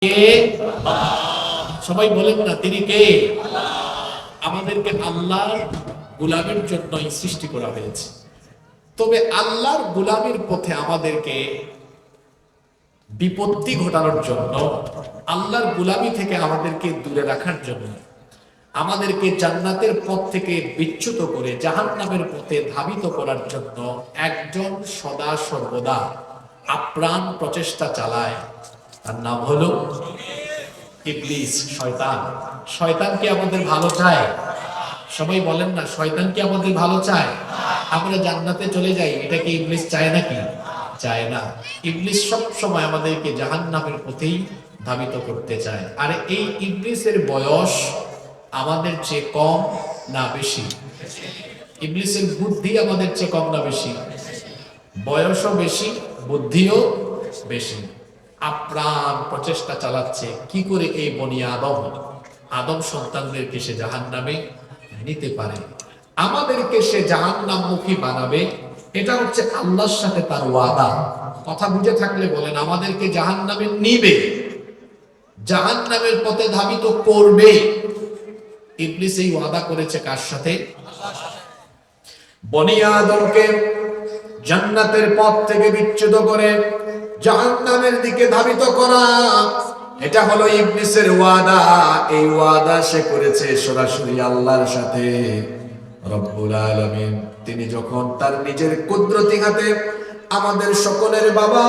কে? সবাই বলেন না, তিনি কে? আমাদেরকে আল্লাহর গোলামের জন্যই সৃষ্টি করা হয়েছে। তবে আল্লাহর গোলামের পথে আমাদেরকে বিপত্তি ঘটানোর জন্য, আল্লাহর গোলামি থেকে আমাদেরকে দূরে রাখার জন্য, আমাদেরকে জান্নাতের পথ থেকে বিচ্যুত করে জাহান্নামের পথে ধাবিত করার জন্য একজন সদা সর্বদা আপ্রাণ প্রচেষ্টা চালায়। তার নাম হলো ইবলিস, শয়তান। শয়তান কি আমাদের ভালো চায়? সবাই বলেন না, শয়তান কি আমাদের ভালো চায়? আমরা জান্নাতে চলে যাই, এটা কি ইবলিস চায় নাকি? চায় না। ইবলিস সব সময় আমাদেরকে জাহান্নামের পথেই ধাবিত করতে চায়। আর এই ইবলিসের বয়স আমাদের চেয়ে কম না বেশি? ইবলিসের বুদ্ধি আমাদের চেয়ে কম না বেশি? বয়সও বেশি, বুদ্ধিও বেশি। আপ্রাণ প্রচেষ্টা চালাচ্ছে কি করে এই বনি আদম সন্তানদেরকে সে জাহান্নামে নিতে পারে, আমাদেরকে সে জাহান্নামমুখী বানাবে। এটা হচ্ছে আল্লাহর সাথে তার ওয়াদা। কথা বুঝে থাকলে বলেন, আমাদেরকে জাহান্নামে নিবে, জাহান্নামের পথে ধাবিত করবে। ইবলিস এই ওয়াদা করেছে কার সাথে? বনি আদমকে জান্নাতের পথ থেকে বিচ্যুত করে জাহান্নামের দিকে ধাবিত করা, এটা হলো ইবলিসের ওয়াদা। এই ওয়াদা সে করেছে সরাসরি আল্লাহর সাথে। রব্বুল আলামিন তিনি যখন তার নিজের কুদরতি হাতে আমাদের সকলের বাবা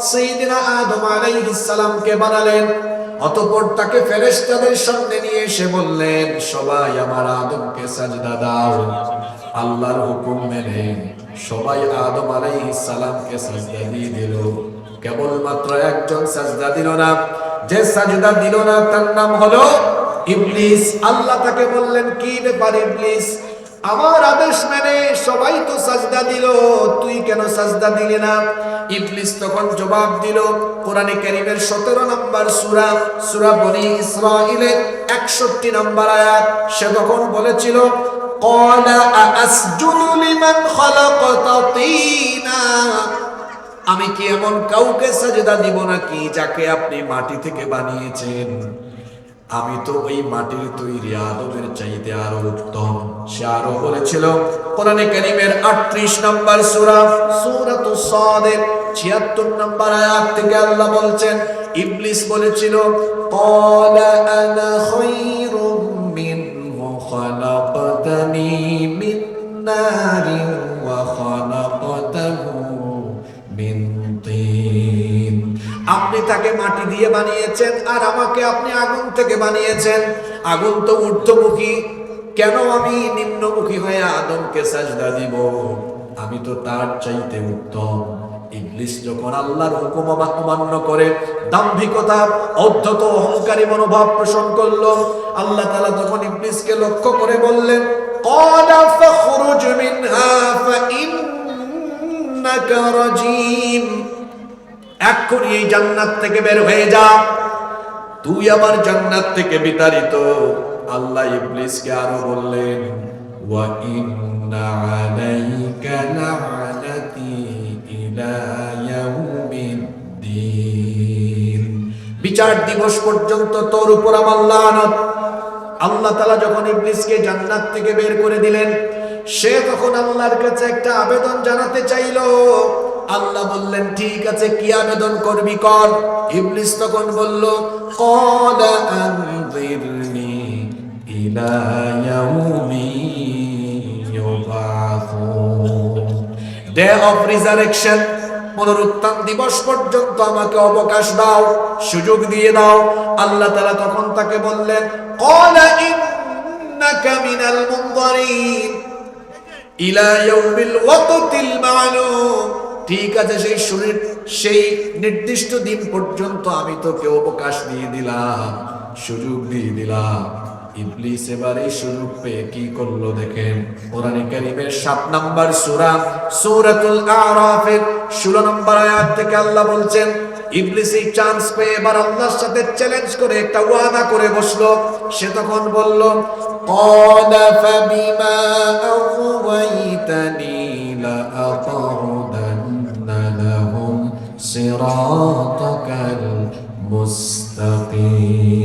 সাইয়্যিদিনা আদম আলাইহিস সালামকে বানালেন, অতঃপর তাকে ফেরেশতাদের সামনে নিয়ে এসে বললেন, সবাই আমার আদমকে সাজদা দাও। আল্লাহর হুকুম মেনে সবাই আদম আলাইহিস সালামকে সাজদা দিয়ে দিল। কেবলমাত্র একজন সাজদা দিল না। যে সাজদা দিল না তার নাম হলো ইবলিস। আল্লাহ তাকে বললেন, কি ব্যাপার ইবলিস, আমার আদেশ মেনে সবাই তো সাজদা দিল, তুই কেন সাজদা দিলি না? ইবলিস তখন জবাব দিল, কোরআনে কারীমের 17 নম্বর সূরা, সূরা বনী ইসরাঈলের 61 নম্বর আয়াত, সে তখন বলেছিল, ক্বালা আসজুদু লিমান খালাকতা তিনা, আমি কি এমন কাউকে সাজদা দিব নাকি যাকে আপনি মাটি থেকে বানিয়েছেন? আমি তো ওই মাটির তৈরি আদমের চাইতে আরো উত্তম। সে আরো বলেছিল, কোরআনে কারীমের 38 নম্বর সূরা, সূরাতুস সাদের 76 নম্বর আয়াত থেকে আল্লাহ বলছেন, ইবলিস বলেছিল, ক্বালা আনা খায়রুম মিনহু খালাকতানি মিন নারিন ওয়া খালাকতাহু মিন তিন, আপনি তাকে মাটি দিয়ে বানিয়েছেন আর আমাকে আপনি আগুন থেকে বানিয়েছেন। আগুন তো ঊর্ধ্বমুখী, কেন আমি নিম্নমুখী হয়ে আদমকে সাজদা দিব? আমি তো তার চাইতে উত্তম। ইবলিস যখন আল্লাহর হুকুম অমান্য করে দাম্ভিকতা, অধ্যত, অহংকারী মনোভাব পোষণ করলো, আল্লাহ তাআলা তখন ইবলিসকে লক্ষ্য করে বললেন, ক্বালা ফাখরুজ মিনহা ফাইন্নাকা রাজীম, এক্ষুনি এই জান্নাত থেকে বের হয়ে যা, তুই আমার জান্নাত থেকে বিতাড়িত। আল্লাহ ইবলিসকে আরো বললেন, ওয়া ইন্না আলাইকা লা'নাতি ইলা ইয়াউমিদ্দিন, বিচার দিবস পর্যন্ত তোর উপর আমার লানত। আল্লাহ তাআলা যখন ইবলিসকে জান্নাত থেকে বের করে দিলেন, সে তখন আল্লাহর কাছে একটা আবেদন জানাতে চাইলো। আল্লাহ বললেন, ঠিক আছে, কি আবেদন করবি কর। ইবলিস তখন বলল, ক্বালা আনযিরনি ইলা ইয়াউমি ইউবাসুন, ডে অফ রিজারেকশন, পুনরুত্থান দিবস পর্যন্ত আমাকে অবকাশ দাও, সুযোগ দিয়ে দাও। আল্লাহ তাআলা তখন তাকে বললেন, ক্বালা ইন্নাকা মিনাল মুনযারিন ইলা ইয়াউমিল ওয়াক্তিল মা'লুম, ঠিক আছে, সেই নির্দিষ্ট দিন পর্যন্ত আমি তোকে অবকাশ দিয়ে দিলাম, সুযোগ দিয়ে দিলাম। ইবলিস এবার এই সুযোগ পেয়ে কি করলো দেখেন, কোরআনে কারীমের 7 নম্বর সূরা, সূরাতুল আরাফের 16 নম্বর আয়াত থেকে আল্লাহ বলছেন, ইবলিস এই চান্স পেয়ে এবার আল্লাহর সাথে চ্যালেঞ্জ করে একটা ওয়াদা করে বসলো। সে তখন বলল, ক্বালা ফাবিমা আগওয়াইতানি লাআকউদান্না লাহুম সিরাতাকাল মুস্তাকিম।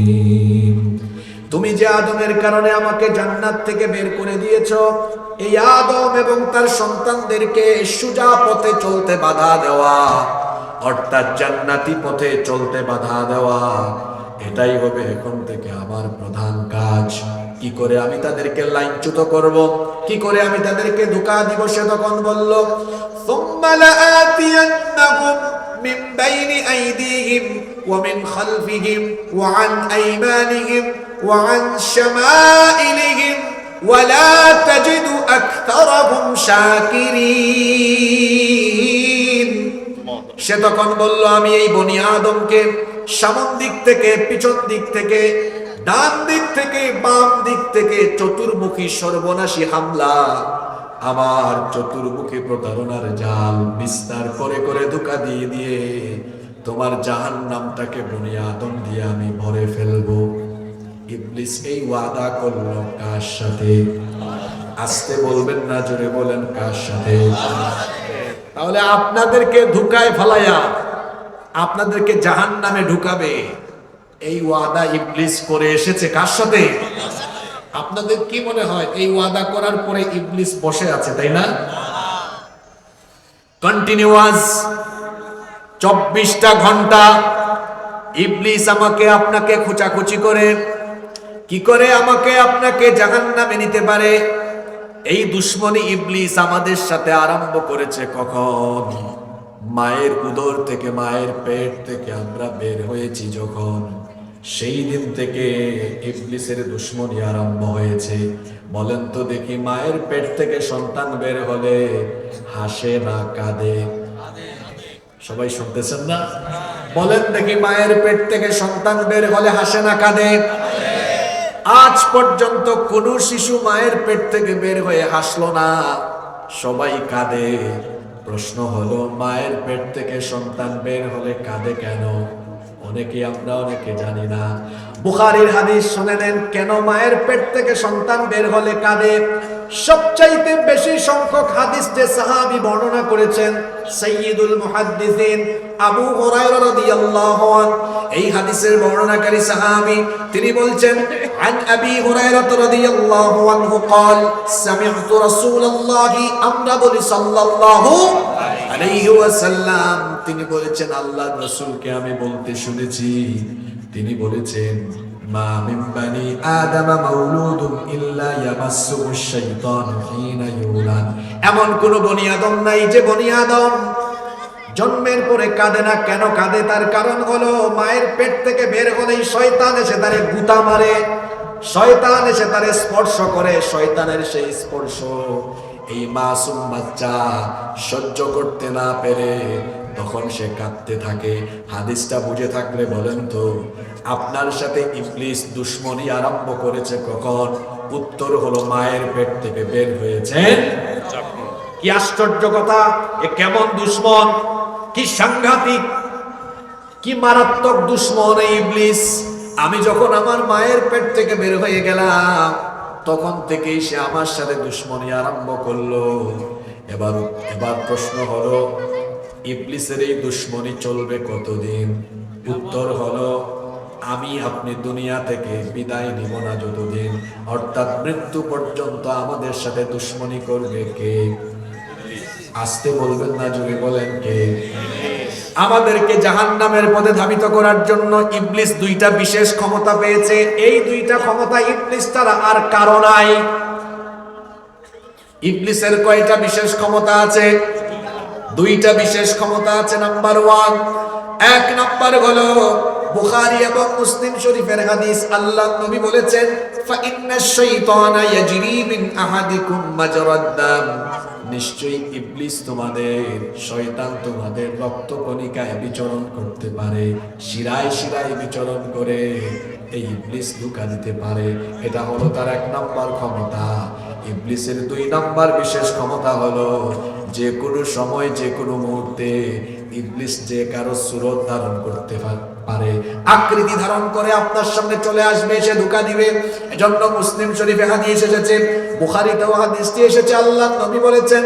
তুমি যে আদমের কারণে আমাকে জান্নাত থেকে বের করে দিয়েছো, এই আদম এবং তার সন্তানদেরকে সোজা পথে চলতে বাধা দেওয়া, অর্থাৎ জান্নাতি পথে চলতে বাধা দেওয়া, এটাই হবে এখন থেকে আমার প্রধান কাজ। কি করে আমি তাদেরকে লাইনচ্যুত করব, কি করে আমি তাদেরকে ধোঁকা দিব? সে তখন বলল, সুম্মা লাআতিয়ান্নাহুম মিন বাইনি আইদিহিম ওয়া মিন খালফিহিম ওয়া আন আইমানিহিম ওয়া আন শামাইলিহিম ওয়া লা তাজিদু আকতারাহুম শাকিরিন। সে তখন বলল, আমি এই বনি আদমকে সামন দিক থেকে, পিছন দিক থেকে, ডান দিক থেকে, বাম দিক থেকে চতুর্মুখী সর্বনাশী হামলা, আমার চতুর্মুখী প্রতারণার জাল বিস্তার করে করে ধোঁকা দিয়ে দিয়ে তোমার জাহান্নামটাকে বনি আদম দিয়ে আমি ভরে ফেলবো। ইবলিস এই ওয়াদা করলো কার সাথে? আস্তে বলবেন না, জোরে বলেন, কার সাথে? তাহলে আপনাদেরকে ধোঁকায় ফেলাইয়া আপনাদেরকে জাহান্নামে ঢুকাবে, এই ওয়াদা ইবলিস করে এসেছে কার সাথে? আপনাদের কি মনে হয় এই ওয়াদা করার পরে ইবলিস বসে আছে, তাই না? কন্টিনিউয়াস 24টা ঘন্টা ইবলিস আমাকে আপনাকে খোঁচাখুচি করে, কি করে আমাকে আপনাকে জাহান্নামে নিতে পারে, এই দুশ্মনী ইবলিস আমাদের সাথে আরম্ভ করেছে কখন? মায়ের উদর থেকে, মায়ের পেট থেকে আমরা বের হয়েছি যখন, সেই দিন থেকে ইবলিসের দুশ্মনী আরম্ভ হয়েছে। বলেন তো দেখি, মায়ের পেট থেকে সন্তান বের হলে হাসে না কাঁদে? সবাই শুনতেছেন না? বলেন দেখি, মায়ের পেট থেকে সন্তান বের হলে হাসে না কাঁদে? আজ পর্যন্ত কোন শিশু মায়ের পেট থেকে বের হয়ে হাসলো না, সবাই কাঁদে। প্রশ্ন হলো, মায়ের পেট থেকে সন্তান বের হলে কাঁদে কেন? আমরা অনেকে জানি না। বুখারীর হাদিস শুনে নেন, কেন মায়ের পেট থেকে সন্তান বের হলে কাঁদে। সবচাইতে বেশি সংখ্যক হাদিস যে সাহাবী বর্ণনা করেছেন, সাইয়্যিদুল মুহাদ্দিসিন আবু হুরায়রা রাদিয়াল্লাহু আনহু, এই হাদিসের বর্ণনাকারী সাহাবী, তিনি বলছেন, আন আবি হুরায়রা রাদিয়াল্লাহু আনহু قال سمعت رسول الله, আমরা বলি সাল্লাল্লাহু আলাইহি ওয়াসাল্লাম, তিনি বলেছেন, আল্লাহর রাসূলকে আমি বলতে শুনেছি, তিনি বলেছেন, মা মিন বানি আদম মাউলুদুন ইল্লা ইয়ামাসসুহু শাইতানু হিনা ইউলাদ। এমন কোন বনি আদম নাই যে বনি আদম জন্মের পরে কাঁদে না। কেন কাঁদে? তার কারণ হলো, মায়ের পেট থেকে বের হলেই শয়তান এসে তারে গুতা মারে, শয়তান এসে তারে স্পর্শ করে। শয়তানের সেই স্পর্শ এই মাসুম বাচ্চা সহ্য করতে না পেরে তখন সে কাঁদতে থাকে। হাদিসটা বুঝে থাকলে বলেন তো, আপনার সাথে ইবলিস দুশ্মনী আরম্ভ করেছে কখন? উত্তর হলো, মায়ের পেট থেকে বের হয়েছে। কি আশ্চর্য কথা! এ কেমন দুশ্মন, কি সাংঘাতিক, কি মারাত্মক দুশ্মন এই ইবলিস! আমি যখন আমার মায়ের পেট থেকে বের হয়ে গেলাম, তখন থেকেই সে আমার সাথে দুশ্মনী আরম্ভ করলো। এবার প্রশ্ন হলো, ইবলিসের এই দুশ্মনী চলবে কতদিন? উত্তর হলো, আমি আপনি দুনিয়া থেকে বিদায় নিব না যতদিন, অর্থাৎ মৃত্যু পর্যন্ত আমাদের সাথে দুশ্মনী করবে কে? আস্তে বলবেন না, জোরে বলেন, কে? আমাদেরকে জাহান্নামের পথে ধাবিত করার জন্য ইবলিস দুইটা বিশেষ ক্ষমতা পেয়েছে। এই দুইটা ক্ষমতা ইবলিস ছাড়া আর কারো নাই। ইবলিসের কয়টা বিশেষ ক্ষমতা আছে? দুইটা বিশেষ ক্ষমতা আছে। নাম্বার 1, এক নাম্বার হলো বুখারী এবং মুসলিম শরীফের হাদিস, আল্লাহর নবী বলেছেন, ফা ইন্নাশ শাইতানা ইয়াজরি মিন আহাদিকুম মাজরাদ দাম। নিশ্চয়ই ইবলিস তোমাদের, শয়তান তোমাদের রক্তকণিকায় বিচরণ করতে পারে, শিরায় শিরায় বিচরণ করে এই ইবলিস ধোঁকা দিতে পারে। এটা হলো তার 1 নাম্বার ক্ষমতা। ইবলিসের 2 নাম্বার বিশেষ ক্ষমতা হলো, যে কোনো সময়, যে কোনো মুহূর্তে ইবলিস যে কারো সুরত ধারণ করতে পারে, আকৃতি ধারণ করে আপনার সামনে চলে আসবে, এসে ধোঁকা দিবে। এজন্য মুসলিম শরীফে হাদিস এসেছে, বুখারীতেও হাদিসটি এসেছে, আল্লাহর নবী বলেছেন,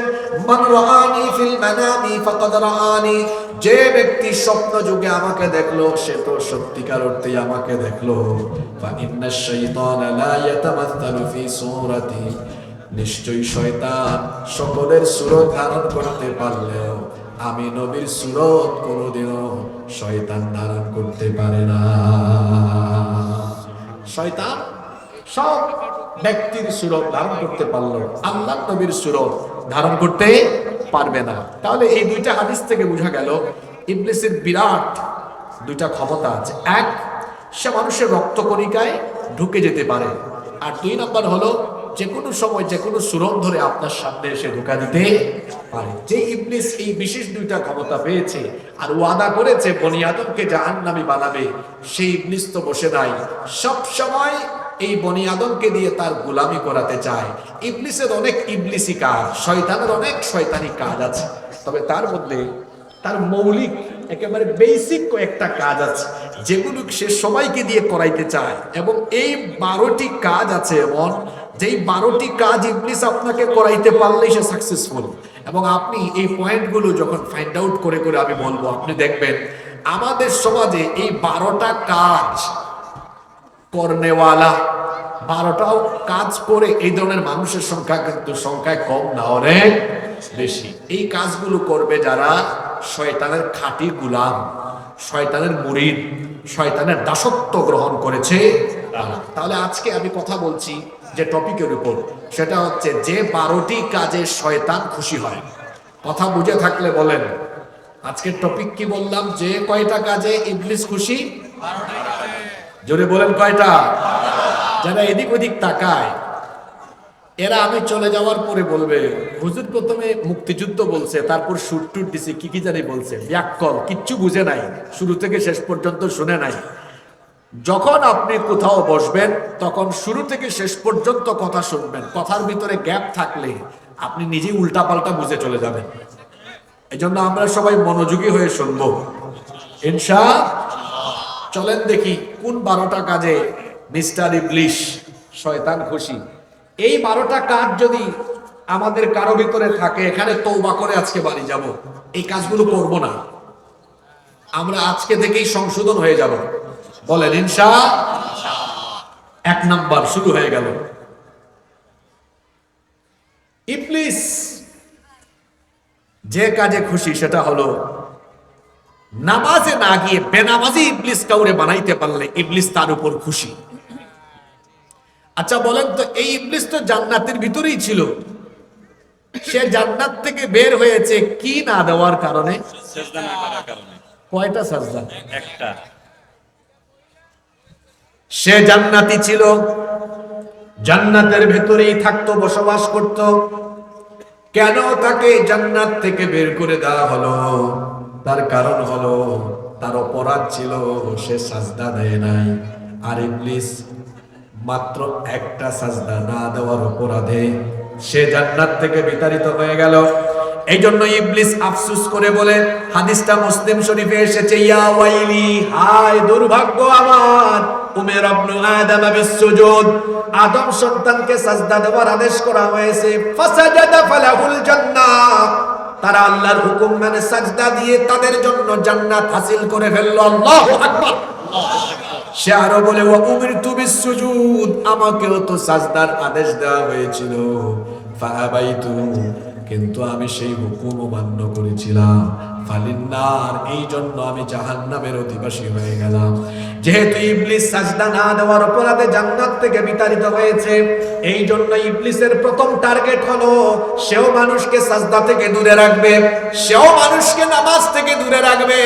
মান রাআনি ফিল মানামি ফাকাদ রাআনি, যে ব্যক্তি স্বপ্ন যুগে আমাকে দেখলো সে তো সত্যিকার অর্থেই আমাকে দেখলো। ফা ইন্নাশ শাইতানা লা ইয়াতামাসসালু ফি সূরাতি, নিশ্চয়ই শয়তান সকলের সুরত ধারণ করতে পারলেও আমি নবীর সুরত কোনোদিনও শয়তান ধারণ করতে পারে না। শয়তান সব ব্যক্তির সুরত ধারণ করতে পারলো, আল্লাহ নবীর সুরত ধারণ করতে পারবে না। তাহলে এই দুইটা হাদিস থেকে বোঝা গেল ইবলিসের বিরাট দুইটা ক্ষমতা আছে। এক, সে মানুষের রক্তকণিকায় ঢুকে যেতে পারে, আর দুই নাম্বার হলো যে কোনো সময় যে কোনো সুরত ধরে আপনার সামনে এসে ধোঁকা দিতে পারে। যে ইবলিস এই বিশেষ দুইটা ক্ষমতা পেয়েছে আর ওয়াদা করেছে বনি আদমকে জাহান্নামী বানাবে, সেই ইবলিস তো বসে নাই, সব সময় এই বনি আদমকে দিয়ে তার গোলামি করাতে চায়। ইবলিসের অনেক ইবলিসি কাজ, শয়তানের অনেক শয়তানি কাজ আছে, তবে তার মধ্যে তার মৌলিক একেবারে বেসিক কয়েকটা কাজ আছে যেগুলো সে সবাইকে দিয়ে করাইতে চায়। এবং এই 12টি কাজ আছে এমন, যেই 12টি কাজ ইবলিস আপনাকে করাইতে পারলেই সে সাকসেসফুল। এবং আপনি এই পয়েন্টগুলো যখন ফাইন্ড আউট করে করে আমি বলবো, আপনি দেখবেন আমাদের সমাজে এই 12টা কাজ করনেওয়ালা, 12টাও কাজ করে এই ধরনের মানুষের সংখ্যা কিন্তু সংখ্যায় কম না, অনেক বেশি। এই কাজগুলো করবে যারা শয়তানের খাঁটি গোলাম, শয়তানের মুরিদ, শয়তানের দাসত্ব গ্রহণ করেছে। তাহলে আজকে আমি কথা বলছি যে টপিকের উপর, সেটা হচ্ছে যে 12টি কাজে শয়তান খুশি হয়। কথা বুঝে থাকলে বলেন আজকের টপিক কি বললাম? যে কয়টা কাজে ইবলিস খুশি? জোরে বলেন কয়টা? যারা এদিক ওদিক তাকায় এরা আমি চলে যাওয়ার পরে বলবে, হুজুর প্রথমে মুক্তিযুদ্ধ বলছে, তারপর শুট টুট দিছে, কি কি জানি বলছে, ব্যাককল কিচ্ছু বুঝে নাই, শুরু থেকে শেষ পর্যন্ত শুনে নাই। যখন আপনি কোথাও বসবেন তখন শুরু থেকে শেষ পর্যন্ত কথা শুনবেন, কথার ভিতরে গ্যাপ থাকলে আপনি নিজেই উল্টাপাল্টা বুঝে চলে যাবেন। এই জন্য আমরা সবাই মনোযোগী হয়ে শুনবো ইনশাআল্লাহ। চলেন দেখি কোন 12টা কাজে মিস্টার ইবলিস শয়তান খুশি। এই 12টা কাজ যদি আমাদের কারো ভিতরে থাকে, এখানে তওবা করে আজকে বাড়ি যাব, এই কাজগুলো করব না, আমরা আজকে থেকেই সংশোধন হয়ে যাব। বলেন ইনশাআল্লাহ। 1 নাম্বার শুরু হয়ে গেল। ইবলিস যে কাজে খুশি সেটা হলো নামাজে না গিয়ে বেনামাজি ইবলিস কাউরে বানাইতে পারলে ইবলিস তার উপর খুশি। আচ্ছা বলেন তো, এই ইবলিস তো জান্নাতের ভিতরেই ছিল, সে জান্নাত থেকে বের হয়েছে কি না দেওয়ার কারণে? সিজদা না করার কারণে। কয়টা সিজদা? একটা। সে জান্নাতি ছিল, জান্নাতের ভেতরেই থাকতো, বসবাস করত। কেন তাকে জান্নাত থেকে বের করে দেওয়া হলো? তার কারণ হলো তার অপরাধ ছিল সে সাজদা দেয় নাই। আর ইবলিস মাত্র একটা সাজদা না দেওয়ার অপরাধে সে জান্নাত থেকে বিতাড়িত হয়ে গেল। এই জন্য ইবলিস আফসোস করে বলে, হাদিসটা মুসলিম শরীফে এসেছে, ইয়া ওয়াইলি, হায় দুর্ভাগ্য আমার, উমির ইবনু আদম বিসসুজুদ, আদম সন্তানকে সাজদা দেওয়ার আদেশ করা হয়েছে, ফাসাজাদা ফালাহুল জান্নাহ, তারা আল্লাহর হুকুম মেনে সাজদা দিয়ে তাদের জন্য জান্নাত হাসিল করে ফেলল। আল্লাহু আকবার। সে আরো বলে, ওয়া উমিরতু বিসসুজুদ, আমাকেও তো সাজদার আদেশ দেওয়া হয়েছিল, ফাআবাইতু, কিন্তু আমি সেই হুকুম অমান্য করেছিলাম, ফালিন্নার, এই জন্য আমি জাহান্নামের অধিবাসী হয়ে গেলাম। যেহেতু ইবলিস সাজদা না দেওয়ার অপরাধে জান্নাত থেকে বিতাড়িত হয়েছে, এই জন্য ইবলিসের প্রথম টার্গেট হলো সেও মানুষকে সাজদা থেকে দূরে রাখবে, সেও মানুষকে নামাজ থেকে দূরে রাখবে।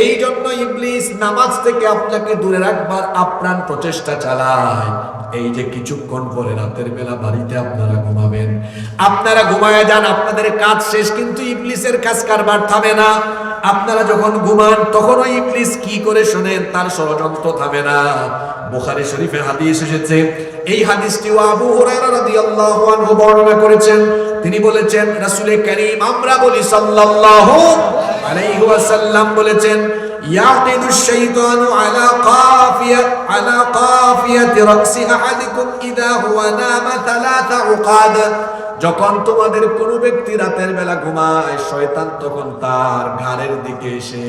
এই জন্য ইবলিস নামাজ থেকে আপনাকে দূরে রাখবার আপ্রাণ প্রচেষ্টা চালায়। এই যে কিছুক্ষণ পরে রাতের বেলা বাড়িতে আপনারা ঘুমাবেন, আপনারা ঘুমায় যান, আপনাদের কাজ শেষ, কিন্তু ইবলিসের কাজ কারবার থামে না। আপনারা যখন ঘুমান তখনও ইবলিস কি করে শোনেন, তার ষড়যন্ত্র থামে না। বুখারী শরীফে হাদিস এসেছে, এই হাদিসটি আবু হুরায়রা রাদিয়াল্লাহু আনহু বর্ণনা করেছেন, তিনি বলেছেন, রাসূল করিম আমরা বলি সাল্লাল্লাহু আলাইহি ওয়াসাল্লাম বলেছেন, ইয়াকিদু শাইতানু আলা কাফিয়াতি রাসি আহাদিকুম ইদা হুয়া নামা থালাথা উকাদ। যখন তোমাদের কোনো ব্যক্তি রাতের বেলা ঘুমায়, শয়তান তখন তার ঘাড়ের দিকে এসে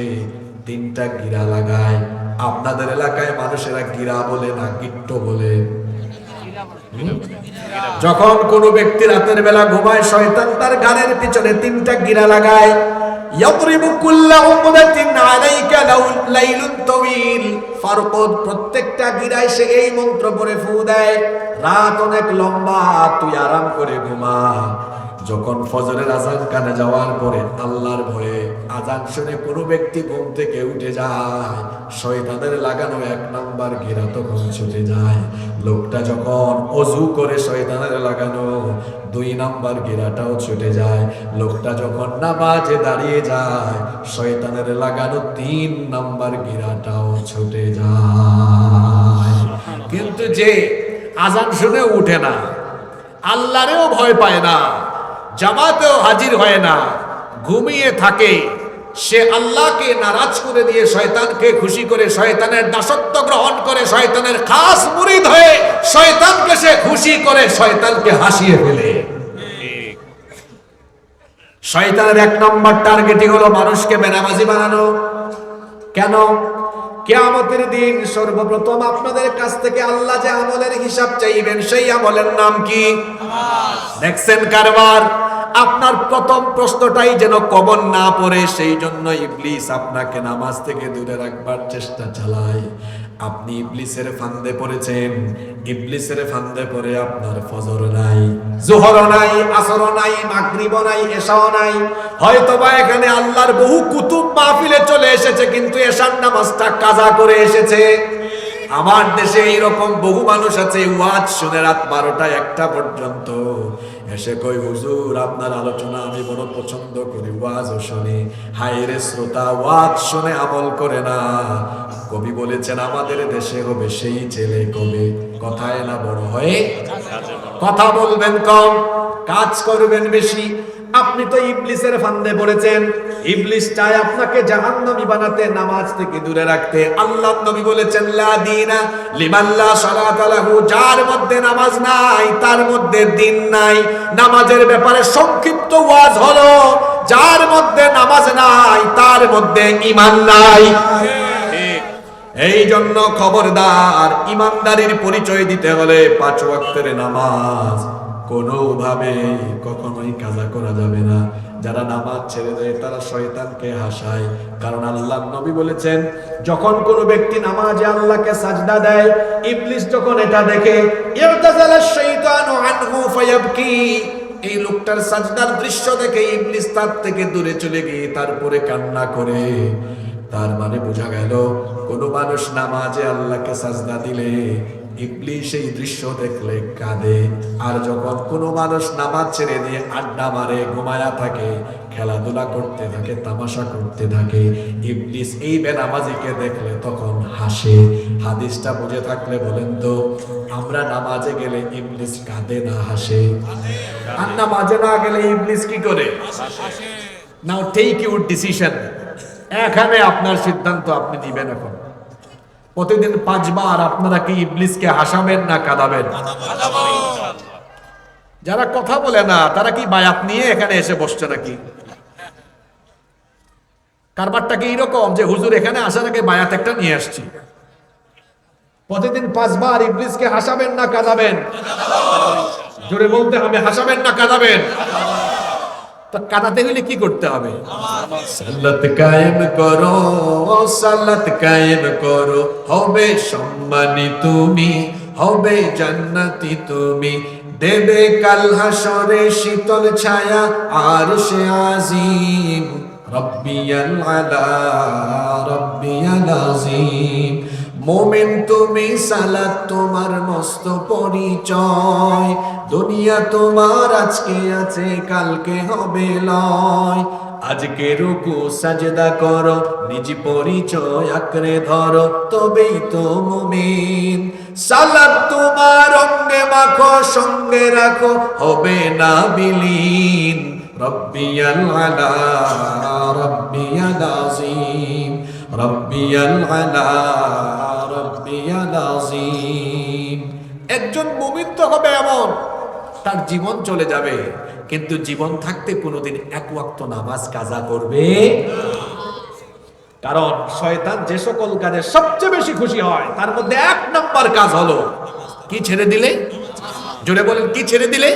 3টা গিরা লাগায়। আপনাদের এলাকায় মানুষেরা গিরা বলে না গিট্টো বলে? যখন কোনো ব্যক্তি রাতের বেলা ঘুমায়, শয়তান তার ঘাড়ের পিছনে 3টা গিরা লাগায়। ইয়াদরিবু কুল্লা উকদাতিন আলাইকা লাইলুন তাওয়িল ফারকুদ, প্রত্যেকটা গিরায় সে এই মন্ত্র পড়ে ফু দেয়, রাত অনেক লম্বা, তুই আরাম করে ঘুমা। যখন ফজরের আজান কানে যাওয়ার পরে আল্লাহর ভয়ে আজান শুনে কোনো ব্যক্তি ঘুম থেকে উঠে যায়, শয়তানের লাগানো 1 নাম্বার গিরা তখন ছুটে যায়। লোকটা যখন ওযু করে শয়তানের লাগানো 2 নাম্বার গিরাটাও ছুটে যায়। লোকটা যখন নামাজে দাঁড়িয়ে যায়, শয়তানের লাগানো 3 নাম্বার গিরাটাও ছুটে যায়। কিন্তু যে আজান শুনে উঠে না, আল্লাহরেও ভয় পায় না, জামাতেও হাজির হয় না, ঘুমিয়ে থাকে, সে আল্লাহকে নারাজ করে দিয়ে শয়তানকে খুশি করে শয়তানের দাসত্ব গ্রহণ করে, শয়তানের খাস মুরিদ হয়ে শয়তানকে সে খুশি করে, শয়তানকে হাসিয়ে ফেলে। শয়তানের 1 নম্বর টার্গেটই হলো মানুষকে বেনামাজি বানানো। কেন? কিয়ামতের দিন সর্বপ্রথম আপনাদের কাছ থেকে আল্লাহ যে আমলের হিসাব চাইবেন, সেই আমলের নাম কি? নামাজ। দেখছেন কারবার? আপনার প্রথম প্রশ্নটাই যেন কবর না পড়ে, সেই জন্য ইবলিস আপনাকে নামাজ থেকে দূরে রাখবার চেষ্টা চালায়। আপনি ইবলিসের ফান্দে পড়েছেন। ইবলিসের ফান্দে পড়ে আপনার ফজর নাই, যোহর নাই, আসর নাই, মাগরিব নাই, এশাও নাই। হয়তোবা এখানে আল্লাহর বহু কুতুব মাহফিলে চলে এসেছে, কিন্তু এশার নামাজটা কাজা করে এসেছে। আমার দেশে এইরকম বহু মানুষ আছে, ওয়াজ শুনে রাত 12টা 1টা পর্যন্ত এসে কই, হুজুর আপনার আলোচনা আমি বড় পছন্দ করি, ওয়াজও শুনি। হায় রে শ্রোতা, ওয়াজ শুনে আমল করে না। কবি বলেছেন, আমাদের দেশে হবে সেই ছেলে কবে কথায় না বড় হয়ে কথা বলবেন কম, কাজ করবেন বেশি। আপনি তো ইবলিসের ফান্দে পড়েছেন। ইবলিস চায় আপনাকে জাহান্নামী বানাতে, নামাজ থেকে দূরে রাখতে। আল্লাহর নবী বলেছেন, লা দীনা লিমান লা সালাতা লাহু, যার মধ্যে নামাজ নাই তার মধ্যে দ্বীন নাই। নামাজের ব্যাপারে সংক্ষিপ্ত ওয়াজ হলো, যার মধ্যে নামাজ নাই তার মধ্যে ঈমান নাই। এই জন্য খবরদার, ঈমানদারির পরিচয় দিতে হলে 5 ওয়াক্তের নামাজ কোনোভাবে কখনোই কাজা করা যাবে না। যারা নামাজ ছেড়ে দেয় তারা শয়তানকে হাসায়। কারণ আল্লাহর নবী বলেছেন, যখন কোনো ব্যক্তি নামাজে আল্লাহকে সাজদা দেয়, ইবলিস যখন এটা দেখে, ইরতাজালাশ শাইতানু আনহু ফায়াবকি, এই লোকটার সাজদার দৃশ্য দেখে ইবলিস তার থেকে দূরে চলে গিয়ে তারপরে কান্না করে। তার মানে বোঝা গেল, কোনো মানুষ নামাজে আল্লাহকে সাজদা দিলে ইবলিস এই দৃশ্য দেখলে কাঁদে। আর যখন কোনো মানুষ নামাজ ছেড়ে দিয়ে আড্ডা মারে, ঘুমায়া থাকে, খেলাধুলা করতে থাকে, তামাশা করতে থাকে, ইবলিস এই বেনামাজিকে দেখলে তখন হাসে। হাদিসটা বুঝে থাকলে বলেন তো, আমরা নামাজে গেলে ইবলিস কাঁদে না হাসে? আর নামাজে না গেলে ইবলিস কি করে? নাও টেক ইউর ডিসিশন। এখানে আপনার সিদ্ধান্ত আপনি দিবেন। এখন প্রতিদিন 5 বার আপনারা কি ইবলিসকে হাসাবেন না কাঁদাবেন? যারা কথা বলে না তারা কি বায়াত নিয়ে এখানে এসে বসছে নাকি? কারবারটা কি এরকম যে হুজুর এখানে আসার আগে বায়াত একটা নিয়ে আসছি? প্রতিদিন 5 বার ইবলিসকে হাসাবেন না কাঁদাবেন? জোরে বলতে হবে, হাসাবেন না কাঁদাবেন? তো কাঁদাতে হলে কি করতে হবে? সালাত কায়েম করো, সালাত কায়েম করো, হবে সম্মানী তুমি, হবে জান্নাতি তুমি, দেবে কাল হাসরে শীতল ছায়া আরশে আজিম। রব্বিয়াল আলা, রব্বিয়াল আজিম। মোমেন তুমি, সালাত তোমার মস্ত পরিচয়, দুনিয়া তোমার আজকে আছে কালকে হবে লয়। আজকে রুকু সাজদা করো, নিজ পরিচয় আঁকড়ে ধরো, তবেই তো মুমিন। সালাত তোমার অঙ্গে মাখো, সঙ্গে রাখো, হবে না বিলীন। রব্বিয়াল আলা রব্বিয়াল আযীম, রব্বিয়াল আলা রব্বিয়াল আযীম। একজন মুমিন তো হবে এমন, তার জীবন চলে যাবে কিন্তু জীবন থাকতে কোনোদিন এক ওয়াক্ত নামাজ কাজা করবে। কারণ শয়তান যে সকল কাজে সবচেয়ে বেশি খুশি হয় তার মধ্যে এক নম্বর কাজ হলো কি ছেড়ে দিলে, জোরে বলেন, কি ছেড়ে দিলে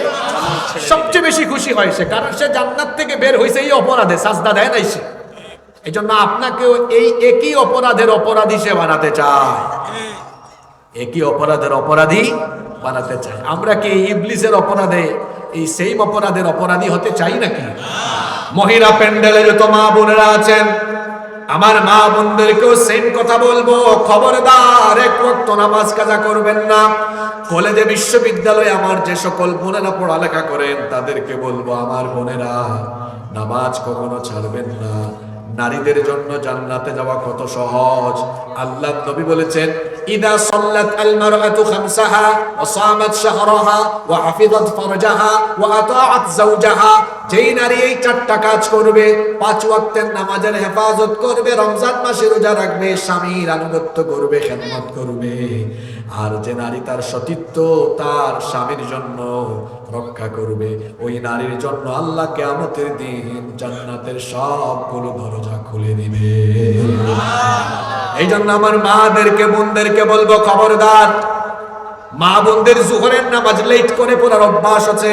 সবচেয়ে বেশি খুশি হয় সে। কারণ সে জান্নাত থেকে বের হয়েছে এই অপরাধে, সাজদা দেয় নাই সে। এই জন্য আপনাকেও এই একই অপরাধের অপরাধী সে বানাতে চায়, একই অপরাধের অপরাধী বানাতে চায়। আমরা কি ইবলিসের অপরাধে, এই সেম অপরাধের অপরাধী হতে চাই নাকি? মহিলা প্যান্ডেলে যত মা বোনেরা আছেন, আমার মা বোনদেরকেও সেম কথা বলবো, খবরদার এক ওয়াক্ত নামাজ কাজা করবেন না। কলেজে বিশ্ববিদ্যালয়ে আমার যে সকল বোনেরা পড়ালেখা করেন তাদেরকে বলবো, আমার বোনেরা নামাজ কখনো ছাড়বেন না। নারীদের জন্য জান্নাতে যাওয়া কত সহজ। আল্লাহ নবী বলেছেন, ইদা সাল্লাত আল মারআতু খামসাহা ওয়া সামাত শাহরাহা ওয়া হাফিজাত ফারজাহা ওয়া আতাআত যাওজাহা, যেই নারী এই চারটা কাজ করবে, 5 ওয়াক্তের নামাজের হেফাজত করবে, রমজান মাসে রোজা রাখবে, স্বামীর আনুগত্য করবে, খেদমত করবে, আর যে নারী তার সতীত্ব তার স্বামীর জন্য রক্ষা করবে, ওই নারীর জন্য আল্লাহ কিয়ামতের দিন জান্নাতের সবগুলো দরজা খুলে দিবে। এই জন্য আমার মাদেরকে বোনদেরকে বলবো, খবরদার। মা বোনদের জোহরের নামাজ লেট করে পড়ার অভ্যাস আছে।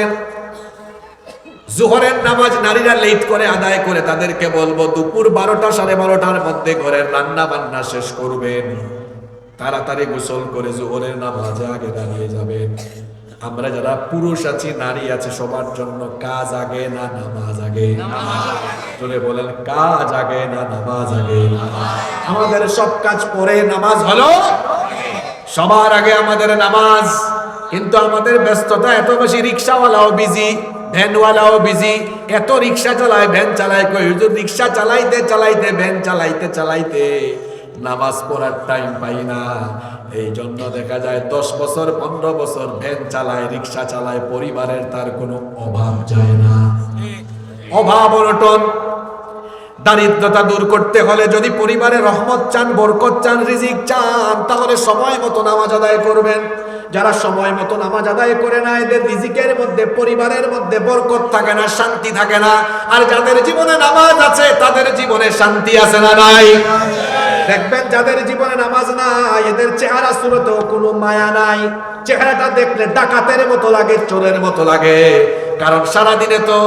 জোহরের নামাজ নারীরা লেট করে আদায় করে, তাদেরকে বলবো দুপুর 12টা 12:30টার মধ্যে ঘরের রান্না বান্না শেষ করবেন, তাড়াতাড়ি গোসল করে জোহরের নামাজে আগে দাঁড়িয়ে যাবেন। আমরা যারা পুরুষ আছি, নারী আছে, সবার জন্য কাজ আগে না নামাজ আগে? জোরে বলেন, কাজ আগে না নামাজ আগে? আমাদের সব কাজ পরে, নামাজ হলো সবার আগে আমাদের নামাজ। কিন্তু আমাদের ব্যস্ততা এত বেশি, রিক্সাওয়ালাও বিজি, ভ্যানওয়ালাও বিজি, এত রিক্সা চালায়, ভ্যান চালায়, কই হুজুর রিক্সা চালাইতে চালাইতে, ভ্যান চালাইতে চালাইতে নামাজ পড়ার টাইম পাই না। এই জন্য দেখা যায় 10 বছর 15 বছর ভ্যান চালায়, রিক্সা চালায়, পরিবারের তার কোনো অভাব যায় না। অভাব অনটন দারিদ্রতা দূর করতে হলে যদি পরিবারে রহমত চান, বরকত চান, রিজিক চান, তাহলে সময় মতো নামাজ আদায় করবেন। যারা সময় মতো নামাজ আদায় করে না, এদের রিজিকের মধ্যে, পরিবারের মধ্যে বরকত থাকে না, শান্তি থাকে না। আর যাদের জীবনে নামাজ আছে তাদের জীবনে শান্তি আছে না নাই? দেখবেন যাদের জীবনে নামাজ নাই, এদের চেহারা সুরতেও কোনো মায়া নাই। চেহারাটা দেখলে ডাকাতের মতো লাগে, চোরের মতো লাগে। কারণ সারাদিনে তো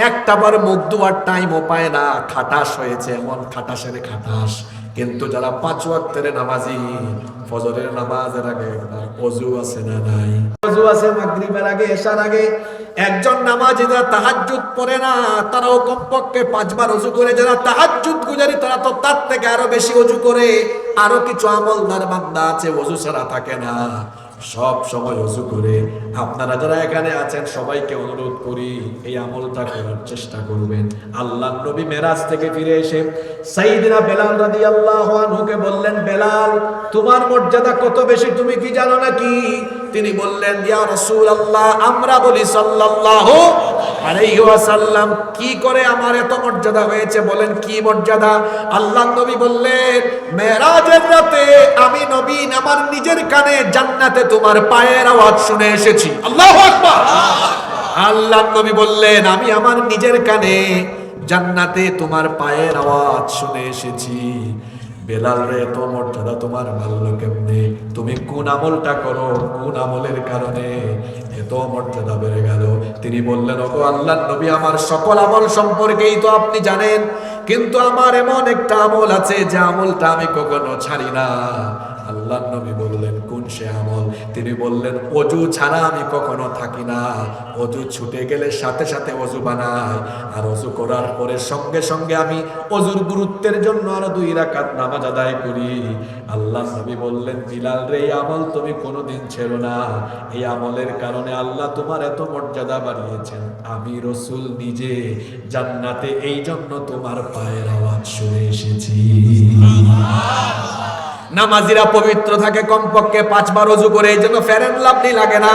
একটা বার মুখ ধোয়ার টাইমও পায় না, খাটাস হয়েছে, এমন খাটাসের খাটাস। কিন্তু যারা 5 ওয়াক্তের নামাজি, ফজরের নামাজের আগে একবার ওযু আছে না নাই? ওযু আছে মাগরিবের আগে, এশার আগে। একজন নামাজি যারা তাহাজ্জুদ পড়ে না, তারাও কমপক্ষে 5 বার ওযু করে। যারা তাহাজ্জুদ গুজারি তারা তো তার থেকে আরো বেশি ওযু করে। আরো কিছু আমলদার বান্দা আছে ওযু ছাড়া থাকে না, সব সময় ওযু করে। আপনারা যারা এখানে আছেন সবাইকে অনুরোধ করি, এই আমলটা করার চেষ্টা করবেন। আল্লাহর নবী মেরাজ থেকে ফিরে এসে সাইয়েদনা বেলাল রাদিয়াল্লাহু আনহুকে বললেন, বেলাল তোমার মর্যাদা কত বেশি তুমি কি জানো নাকি? তিনি বললেন, ইয়া রাসূলুল্লাহ, আমরা বলি সাল্লাল্লাহু আলাইহি ওয়াসাল্লাম। কি করে আমার এত মর্যাদা হয়েছে বলেন, কি মর্যাদা? আল্লাহর নবী বললেন, মেরাজের রাতে আমি নবী আমার নিজের কানে জান্নাতে তোমার পায়ের আওয়াজ শুনে এসেছি। আল্লাহু আকবার। আল্লাহর নবী বললেন, আমি আমার নিজের কানে জান্নাতে তোমার পায়ের আওয়াজ শুনে এসেছি। বেলাল রে, এত মর্যাদা তোমার মানলো কেমনে? তুমি কোন আমলটা করো, কোন আমলের কারণে এত মর্যাদা বেড়ে গেল? তিনি বললেন, ওগো আল্লাহর নবী, আমার সকল আমল সম্পর্কেই তো আপনি জানেন, কিন্তু আমার এমন একটা আমল আছে যে আমলটা আমি কখনো ছাড়ি না। আল্লাহ আল্লাহর নবী বললেন, কোন সে আমল? তিনি বললেন, ওযু ছাড়া আমি কখনো থাকি না। ওযু ছুটে গেলে সাথে সাথে ওযু বানাই, আর ওযু করার পরে সঙ্গে সঙ্গে আমি ওযুর গুরুত্বের জন্য আরো 2 রাকাত নামাজ আদায় করি। আল্লাহর নবী বললেন, বিলাল রে, এই আমল তুমি কোনোদিন ছেড়ো না। এই আমলের কারণে আল্লাহ তোমার এত মর্যাদা বাড়িয়েছেন। আমি রাসূল নিজে জান্নাতে এই জন্য তোমার পায়ের আওয়াজ শুনে এসেছি। নামাজিরা পবিত্র থাকে কমপক্ষে 5 বার ওযু করে। এই জন্য ফেয়ার এন্ড লাভলি লাগে না,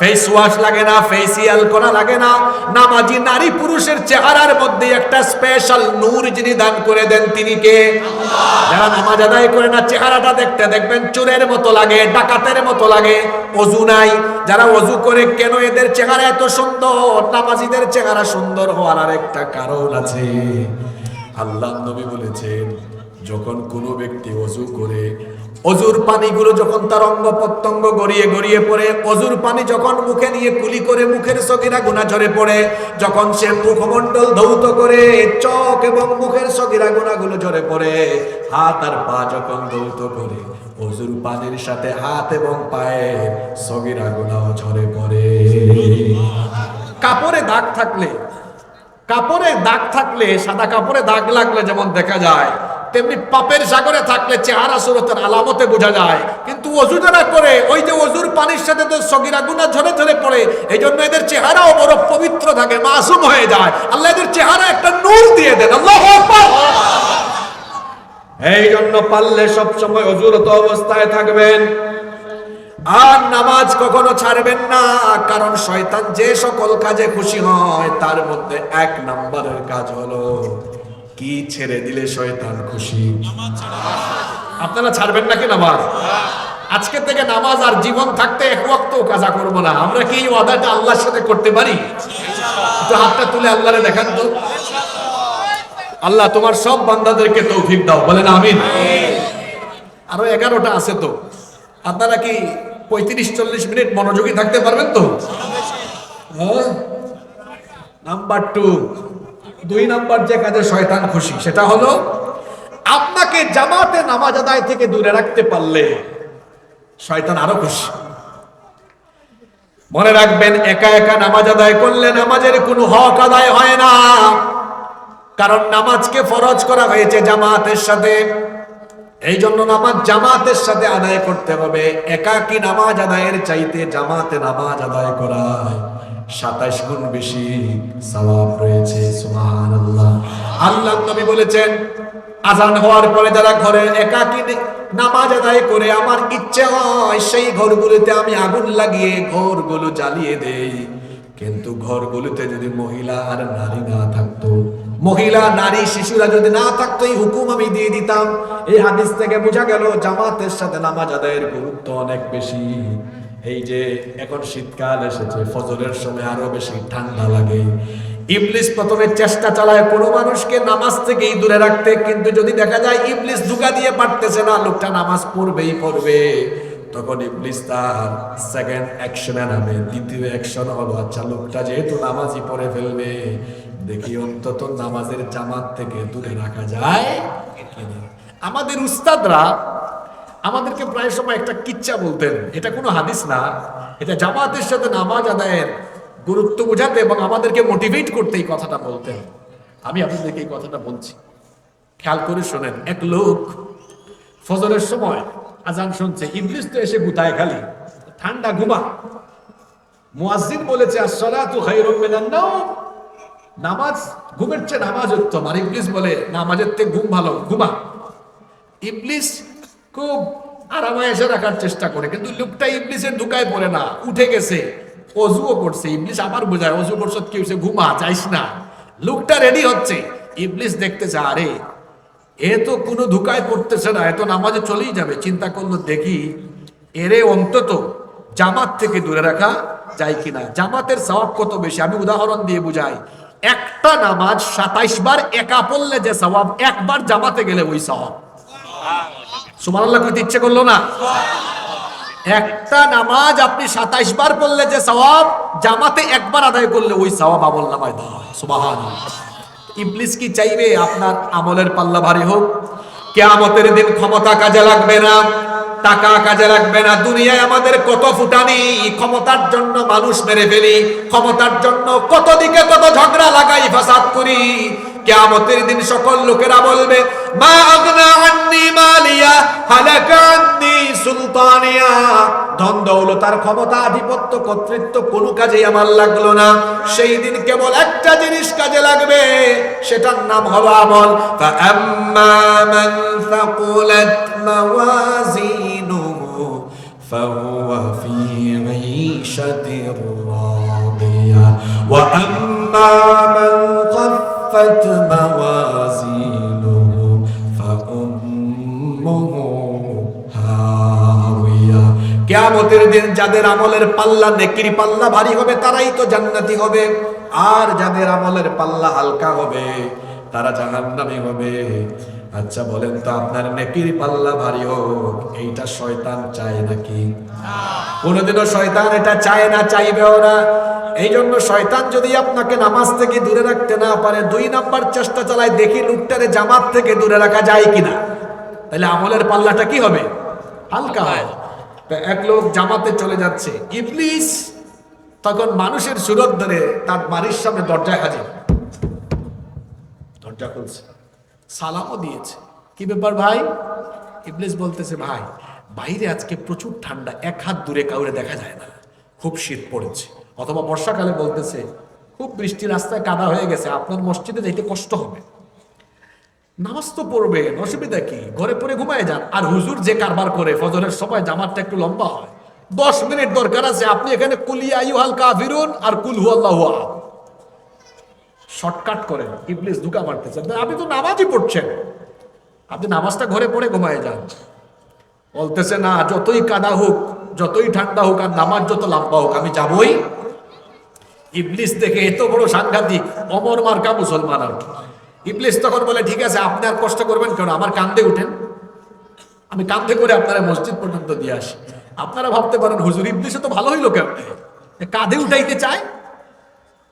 ফেস ওয়াশ লাগে না, ফেসিয়াল করা লাগে না। নামাজি নারী পুরুষের চেহারার মধ্যে একটা স্পেশাল নূর যিনি দান করে দেন, তিনি কে? আল্লাহ। যারা নামাজ আদায় করে না, চেহারাটা দেখতে দেখবেন চোরের মতো লাগে, ডাকাতের মতো লাগে, ওযু নাই। যারা ওযু করে, কেন এদের চেহারা এত সুন্দর? নামাজিদের চেহারা সুন্দর হওয়ার আরেকটা কারণ আছে। আল্লাহর নবী বলেছেন, যখন কোনো ব্যক্তি ওযু করে, ওযুর পানিগুলো যখন তার অঙ্গ প্রত্যঙ্গ গড়িয়ে গড়িয়ে পড়ে, ওযুর পানি যখন মুখে নিয়ে কুলি করে মুখের সগীরা গুনাহ ঝরে পড়ে, যখন সে মুখমণ্ডল ধৌত করে, চোখ এবং মুখের সগীরা গুনাহগুলো ঝরে পড়ে, হাত আর পা যখন ধৌত করে, ওযুর পানির সাথে হাত এবং পায়ের সগীরা গুনাহ ঝরে পড়ে। কাপড়ে দাগ থাকলে, সাদা কাপড়ে দাগ লাগলে যেমন দেখা যায়, তেমনি পাপের সাগরে থাকলে চেহারা সুরতের আলামতে বোঝা যায়। কিন্তু ওযু যারা করে, ওই যে ওযুর পানির সাথে তো সগীরা গুনাহ ঝরে ঝরে পড়ে, এই জন্য এদের চেহারাও বড় পবিত্র থাকে, মাসুম হয়ে যায়। আল্লাহ এদের চেহারা একটা নূর দিয়ে দেন। আল্লাহু আকবার। এই জন্য পারলে সব সময় ওযুরত অবস্থায় থাকবেন, আর নামাজ কখনো ছাড়বেন না। কারণ শয়তান যে সকল কাজে খুশি হয়, তার মধ্যে 1 নম্বরের কাজ হলো কি ছেড়ে দিলে শয়তান খুশি? আপনারা ছাড়বেন নাকি নামাজ? আজকে থেকে নামাজ আর জীবন থাকতে 1 ওয়াক্তও কাজা করব না। আমরা কি এই ওয়াদাটা আল্লাহর সাথে করতে পারি? একটু হাতটা তুলে আল্লাহরে দেখান তো। আল্লাহ তোমার সব বান্দাদেরকে তৌফিক দাও, বলেন আমিন। আরো 11টা আছে তো, আপনারা কি 35-40 মিনিট মনোযোগী থাকতে পারবেন তো? নাম্বার 2 নাম্বার যে কাজে শয়তান খুশি, সেটা হলো আপনাকে জামাতে নামাজ আদায় থেকে দূরে রাখতে পারলে শয়তান আরো খুশি। মনে রাখবেন, একা একা নামাজ আদায় করলে নামাজের কোনো হক আদায় হয় না। কারণ নামাজকে ফরজ করা হয়েছে জামাতের সাথে, এই জন্য নামাজ জামাতের সাথে আদায় করতে হবে। একাকী নামাজ আদায়ের চাইতে জামাতে নামাজ আদায় করায় 27 গুণ বেশি সওয়াব রয়েছে। সুবহানাল্লাহ। আল্লাহর নবী বলেছেন, আযান হওয়ার পরে যারা ঘরে একাকী নামাজ আদায় করে, আমার ইচ্ছে হয় সেই ঘরগুলোতে আমি আগুন লাগিয়ে ঘরগুলো জ্বালিয়ে দেই। কিন্তু ঘরগুলোতে যদি মহিলা আর নারী না থাকতো, মহিলা নারী শিশুরা যদি না থাকতো, এই হুকুম আমি দিয়ে দিতাম। এই হাদিস থেকে বোঝা গেল জামাতের সাথে নামাজ আদায়ের গুরুত্ব অনেক বেশি। এই যে এখন শীতকাল এসেছে, ফজরের সময় আরো বেশি ঠান্ডা লাগে। ইবলিস প্রথমে চেষ্টা চালায় কোনো মানুষকে নামাজ থেকেই দূরে রাখতে, কিন্তু যদি দেখা যায় ইবলিস ধোঁকা দিয়ে পারতেছে না, লোকটা নামাজ পড়বেই পড়বে, তখন ইবলিস তার সেকেন্ড অ্যাকশনে নামে। দ্বিতীয় অ্যাকশন হলো, আচ্ছা লোকটা যেহেতু নামাজই পড়ে ফেলবে, দেখি অন্তত নামাজের জামাত থেকে দূরে রাখা যায় কিনা। আমাদের উস্তাদরা আমাদেরকে প্রায় সময় একটা কিচ্ছা বলতেন, এটা কোনো হাদিস না, এটা জামাতের সাথে নামাজ আদায়ের গুরুত্ব বোঝাতে এবং আমাদেরকে মোটিভেট করতে এই কথাটা বলতেন। আমি আপনাদেরকে এই কথাটা বলছি, খেয়াল করে শোনেন। এক লোক ফজরের সময় আজান শুনছে, ইবলিস তো এসে গুতায় খালি, ঠান্ডা ঘুমা। মুয়াজ্জিন বলেছে, আসসালাতু খায়রুম মিনান নাওম, নামাজ ঘুমের চেয়ে নামাজ উত্তম। আর ইবলিস বলে, নামাজের থেকে ঘুম ভালো, ঘুমা। ইবলিস খুব আরামায়েশে রাখার চেষ্টা করে, কিন্তু লোকটা ইবলিসের ধোঁকায় পড়ে না, উঠে গেছে, ওযুও করছে। ইবলিস আবার বোঝায়, ওযু করছ কি হয়েছে, ঘুমা, যাইস না। লোকটা রেডি হচ্ছে, ইবলিস দেখতেছে, আরে এ তো কোনো ধোঁকায় পড়তেছে না, এ তো নামাজে চলেই যাবে। চিন্তা করলো, দেখি এরে অন্তত জামাত থেকে দূরে রাখা যায় কিনা। জামাতের সওয়াব কত বেশি আমি উদাহরণ দিয়ে বুঝাই। একটা নামাজ 27 বার একা পড়লে যে সওয়াব, একবার জামাতে গেলে ওই সওয়াব। সুবহানাল্লাহ কইতে ইচ্ছে করলো না? একটা নামাজ আপনি 27 বার পড়লে যে সওয়াব, জামাতে একবার আদায় করলে ওই সওয়াব আমলনামায় দেওয়া হয়। সুবহানাল্লাহ। ইবলিস কি চাইবে আপনার আমলের পাল্লা ভারী হোক? কিয়ামতের দিন ক্ষমতা কাজে লাগবে না, টাকা কাজে লাগবে না। দুনিয়ায় আমাদের কত ফুটানি, ক্ষমতার জন্য মানুষ মেরে ফেলি, ক্ষমতার জন্য কত দিকে কত ঝগড়া লাগাই, ফাসাদ করি। কিয়ামতের দিন সকল লোকেরা বলবে, মা আগনা আন্নি মালিয়া হালাকা আন্নি সুলতানিয়া। ধন দৌলত আর ক্ষমতা, আধিপত্য, কর্তৃত্ব কোনো কাজেই আমার লাগলো না। সেই দিন কেবল একটা জিনিস কাজে লাগবে, সেটার নাম হলো আমল। ফাআম্মা মান ফাকুলাত মাওয়াজিনুহু ফাহুয়া ফি ঈশাতির রাদিয়া ওয়া আম্মা মান খাফফাত মাওয়াজিনুহু ফাউম্মুহু হাওিয়া। কিয়ামতের দিন যাদের আমলের পাল্লা, নেকির পাল্লা ভারী হবে তারাই তো জান্নাতি হবে, আর যাদের আমলের পাল্লা হালকা হবে তারা জাহান্নামী হবে। আচ্ছা বলেন তো, আপনার নেকির পাল্লা ভারী হোক, এইটা শয়তান চায় নাকি? কোনোদিনও শয়তান এটা চায় না, চাইবেও না। এই জন্য শয়তান যদি আপনাকে নামাজ থেকে দূরে রাখতে না পারে, 2 নাম্বার চেষ্টা চালায়, দেখি লোকটারে জামাত থেকে দূরে রাখা যায় কিনা। তাহলে আমলের পাল্লাটা কি হবে? হালকা হয়। এক লোক জামাতে চলে যাচ্ছে, ইবলিস তখন মানুষের সুরত ধরে তার বাড়ির সামনে দরজায় হাজির। দরজা খুলছে, সালামও দিয়েছে। কি ব্যাপার ভাই? ইবলিস বলতেছে, ভাই বাইরে আজকে প্রচুর ঠান্ডা, 1 হাত দূরে কাউরে দেখা যায় না, খুব শীত পড়েছে। অথবা বর্ষাকালে বলতেছে, খুব বৃষ্টি, রাস্তায় কাদা হয়ে গেছে, আপনার মসজিদে যাইতে কষ্ট হবে। নামাজ তো পড়বে, অসুবিধা কি, ঘরে পড়ে ঘুমায় যান। আর হুজুর যে কারবার করে, ফজরের সময় জামাতটা একটু লম্বা হয়, 10 মিনিট দরকার আছে, আপনি এখানে কুল ইয়া আইয়ুহাল কাফিরুন আর কুল হুয়াল্লাহু আহাদ শর্টকাট করেন। ইবলিস ধোঁকা মারতেছে, আপনি তো নামাজই পড়ছেন, আপনি নামাজটা ঘরে পড়ে ঘুমায় যান। বলতেছে, না, যতই কাদা হোক, যতই ঠান্ডা হোক, আর নামাজ যত লম্বা হোক, আমি যাবই। ইবলিস দেখে এত বড় সাংঘাতিক, অমর মার্কা মুসলমান আর কি। ইবলিস তখন বলে, ঠিক আছে, আপনি আর কষ্ট করবেন কেন, আমার কাঁধে উঠেন, আমি কাঁধে করে আপনারা মসজিদ পর্যন্ত দিয়ে আসি। আপনারা ভাবতে পারেন, হুজুর ইবলিসে তো ভালো হইলো কেন, কাঁধে উঠাইতে চায়।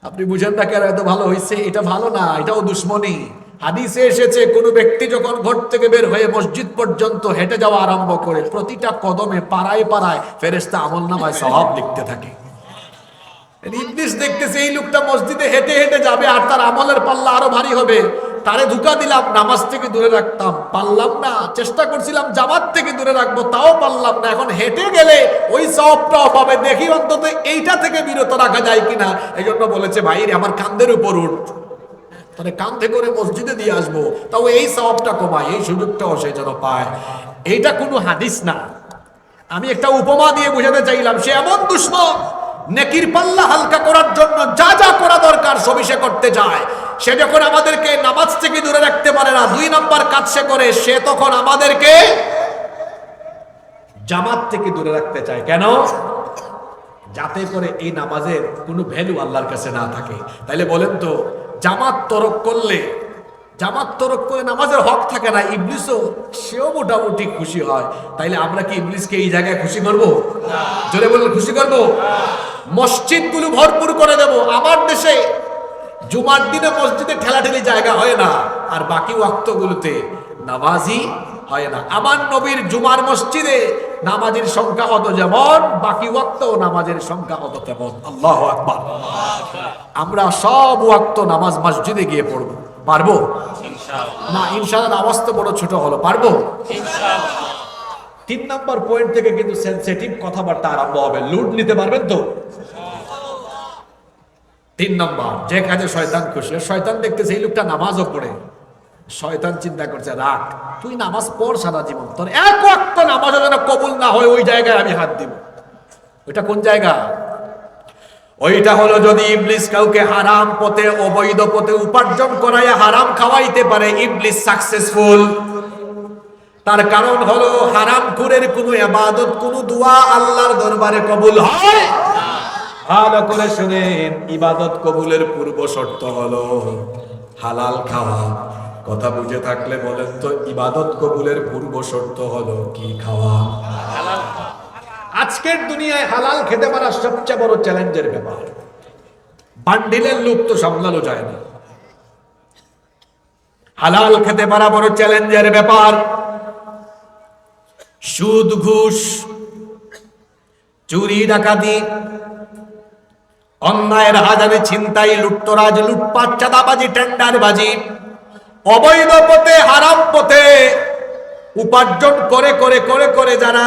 আপনি বুঝেন না কেন এত ভালো হয়েছে? এটা ভালো না, এটাও দুশ্মনী। হাদিসে এসেছে, কোন ব্যক্তি যখন ঘর থেকে বের হয়ে মসজিদ পর্যন্ত হেঁটে যাওয়া আরম্ভ করে, প্রতিটা কদমে পাড়ায় পাড়ায় ফেরেশতা আমলনামায় সওয়াব লিখতে থাকে। ইবলিস দেখতেছে এই লোকটা মসজিদে হেঁটে হেঁটে যাবে, আর তার আমলের পাল্লা আরো ভারী হবে। তারে ধোঁকা দিলাম, নামাজ থেকে দূরে রাখতাম, পারলাম না। চেষ্টা করছিলাম জামাত থেকে দূরে রাখবো, তাও পারলাম না। এখন হেঁটে গেলে ওই সওয়াবটাও পাবে, দেখি অন্তত এইটা থেকে বিরত রাখা যায় কিনা। এই জন্য বলেছে, ভাই আমার কাঁধের উপর উঠ, তাহলে কাঁধে করে মসজিদে দিয়ে আসবো, তাও এই সওয়াবটা কমায়, এই সুযোগটাও সে যেন পায়। এইটা কোনো হাদিস না, আমি একটা উপমা দিয়ে বোঝাতে চাইলাম। সে এমন দুশ্মন, নেকির পাল্লা হালকা করার জন্য যা যা করা দরকার সবই সে করতে চায়। সে যখন আমাদেরকে নামাজ থেকে দূরে রাখতে পারে না, 2 নাম্বার কাজ সে করে, সে তখন আমাদেরকে জামাত থেকে দূরে রাখতে চায়। কেন? যাতে করে এই নামাজের কোনো ভ্যালু আল্লাহর কাছে না থাকে। তাইলে বলেন তো, জামাত তরক করলে নামাজের হক থাকে না। ইবলিসও সেও মোটামুটি খুশি হয়। তাইলে আমরা কি ইবলিসকে এই জায়গায় খুশি করবো? জোরে বললে খুশি করবো? মসজিদগুলো ভরপুর করে দেব। আমার দেশে জুমার দিনে মসজিদে ঠেলাঠেলি জায়গা হয় না, আর বাকি ওয়াক্তগুলোতে নামাজই হয় না। আমার নবীর জুমার মসজিদে নামাজের সংখ্যা কত যেমন, বাকি ওয়াক্ত নামাজের সংখ্যা কত তেমন। আল্লাহু আকবার। আমরা সব ওয়াক্ত নামাজ মসজিদে গিয়ে পড়বো, পারবো না? ইনশাআল্লাহ। আওয়াজ তো বড় ছোট হলো, পারবো ইনশাআল্লাহ। 3 নাম্বার পয়েন্ট থেকে কিন্তু সেনসিটিভ কথাবার্তা আরম্ভ হবে। লুট নিতে পারবেন তো? 3 নাম্বার, যে কাজে শয়তান খুশি। শয়তান দেখতেছে এই লোকটা নামাজও পড়ে, শয়তান চিন্তা করছে, রাখ, তুই নামাজ পড় সারা জীবন, তোর এক ওয়াক্ত নামাজও যেন কবুল না হয়, ওই জায়গায় আমি হাত দিব। ওইটা কোন জায়গা? ওইটা হলো যদি ইবলিস কাউকে হারাম পথে, অবৈধ পথে উপার্জন করাইয়া হারাম খাওয়াইতে পারে, ইবলিস সাকসেসফুল। তার কারণ হলো হারামখোরের কোনো ইবাদত, কোনো দোয়া আল্লাহর দরবারে কবুল হয় না। ভালো করে শুনেন, ইবাদত কবুলের পূর্ব শর্ত হলো হালাল খাওয়া। কথা বুঝে থাকলে বলেন তো, ইবাদত কবুলের পূর্ব শর্ত হলো কি খাওয়া? হালাল। আজকের দুনিয়ায় হালাল খেতে পারা সবচেয়ে বড় চ্যালেঞ্জের ব্যাপার। বান্ডিলের লোক তো সামলানো যায় না, হালাল খেতে পারা বড় চ্যালেঞ্জের ব্যাপার। সুদ, ঘুষ, চুরি, ডাকাতি, অন্যায়ের হাজারে ছিনতাই, লুটতরাজ, লুটপাট, চাঁদাবাজি, টেন্ডারবাজি, অবৈধ পথে, হারাম পথে উপার্জন করে করে করে করে যারা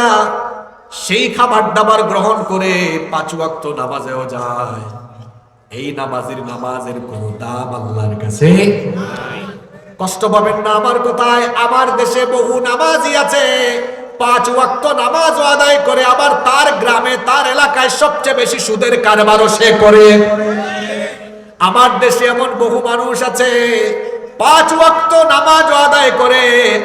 সেই খাবার দাবার গ্রহণ করে 5 ওয়াক্ত নামাজেও যায়, এই নামাজের কোনো দাম আল্লাহর কাছে নাই। কষ্ট পাবেন না আমার কথায়। আমার দেশে বহু নামাজি আছে, 5 ওয়াক্ত নামাজ আদায় করে, আবার তার গ্রামে তার এলাকায় সবচেয়ে বেশি সুদের কারবারও সে করে। আমার দেশে এমন বহু মানুষ আছে 5 ওয়াক্ত নামাজ আদায় করে,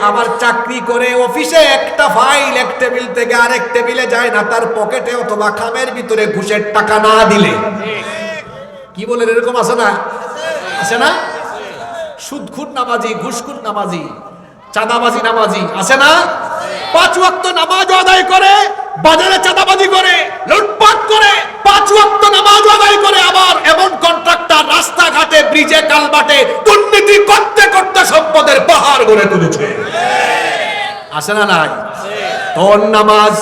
আবার চাকরি করে, অফিসে একটা ফাইল এক টেবিল থেকে আরেক টেবিলে যায় না, তার পকেটে অথবা খামের ভিতরে ঘুষের টাকা না দিলে। কি বলেন, এরকম আছে না? আছে না? সুদখুর নামাজি, ঘুষখুর নামাজি, চাঁদাবাজি নামাজি আছে না? 5 ওয়াক্ত নামাজ আদায় করে, বাজারে চাঁদাবাজি করে, লুটপাট করে, 5 ওয়াক্ত নামাজ আদায় করে, আবার এমন কন্ট্রাক্টর রাস্তাঘাটে, ব্রিজে, কালভার্টে দুর্নীতি করতে করতে সম্পদের পাহাড় গড়ে তুলেছে। আছে না নাই? তোর নামাজ,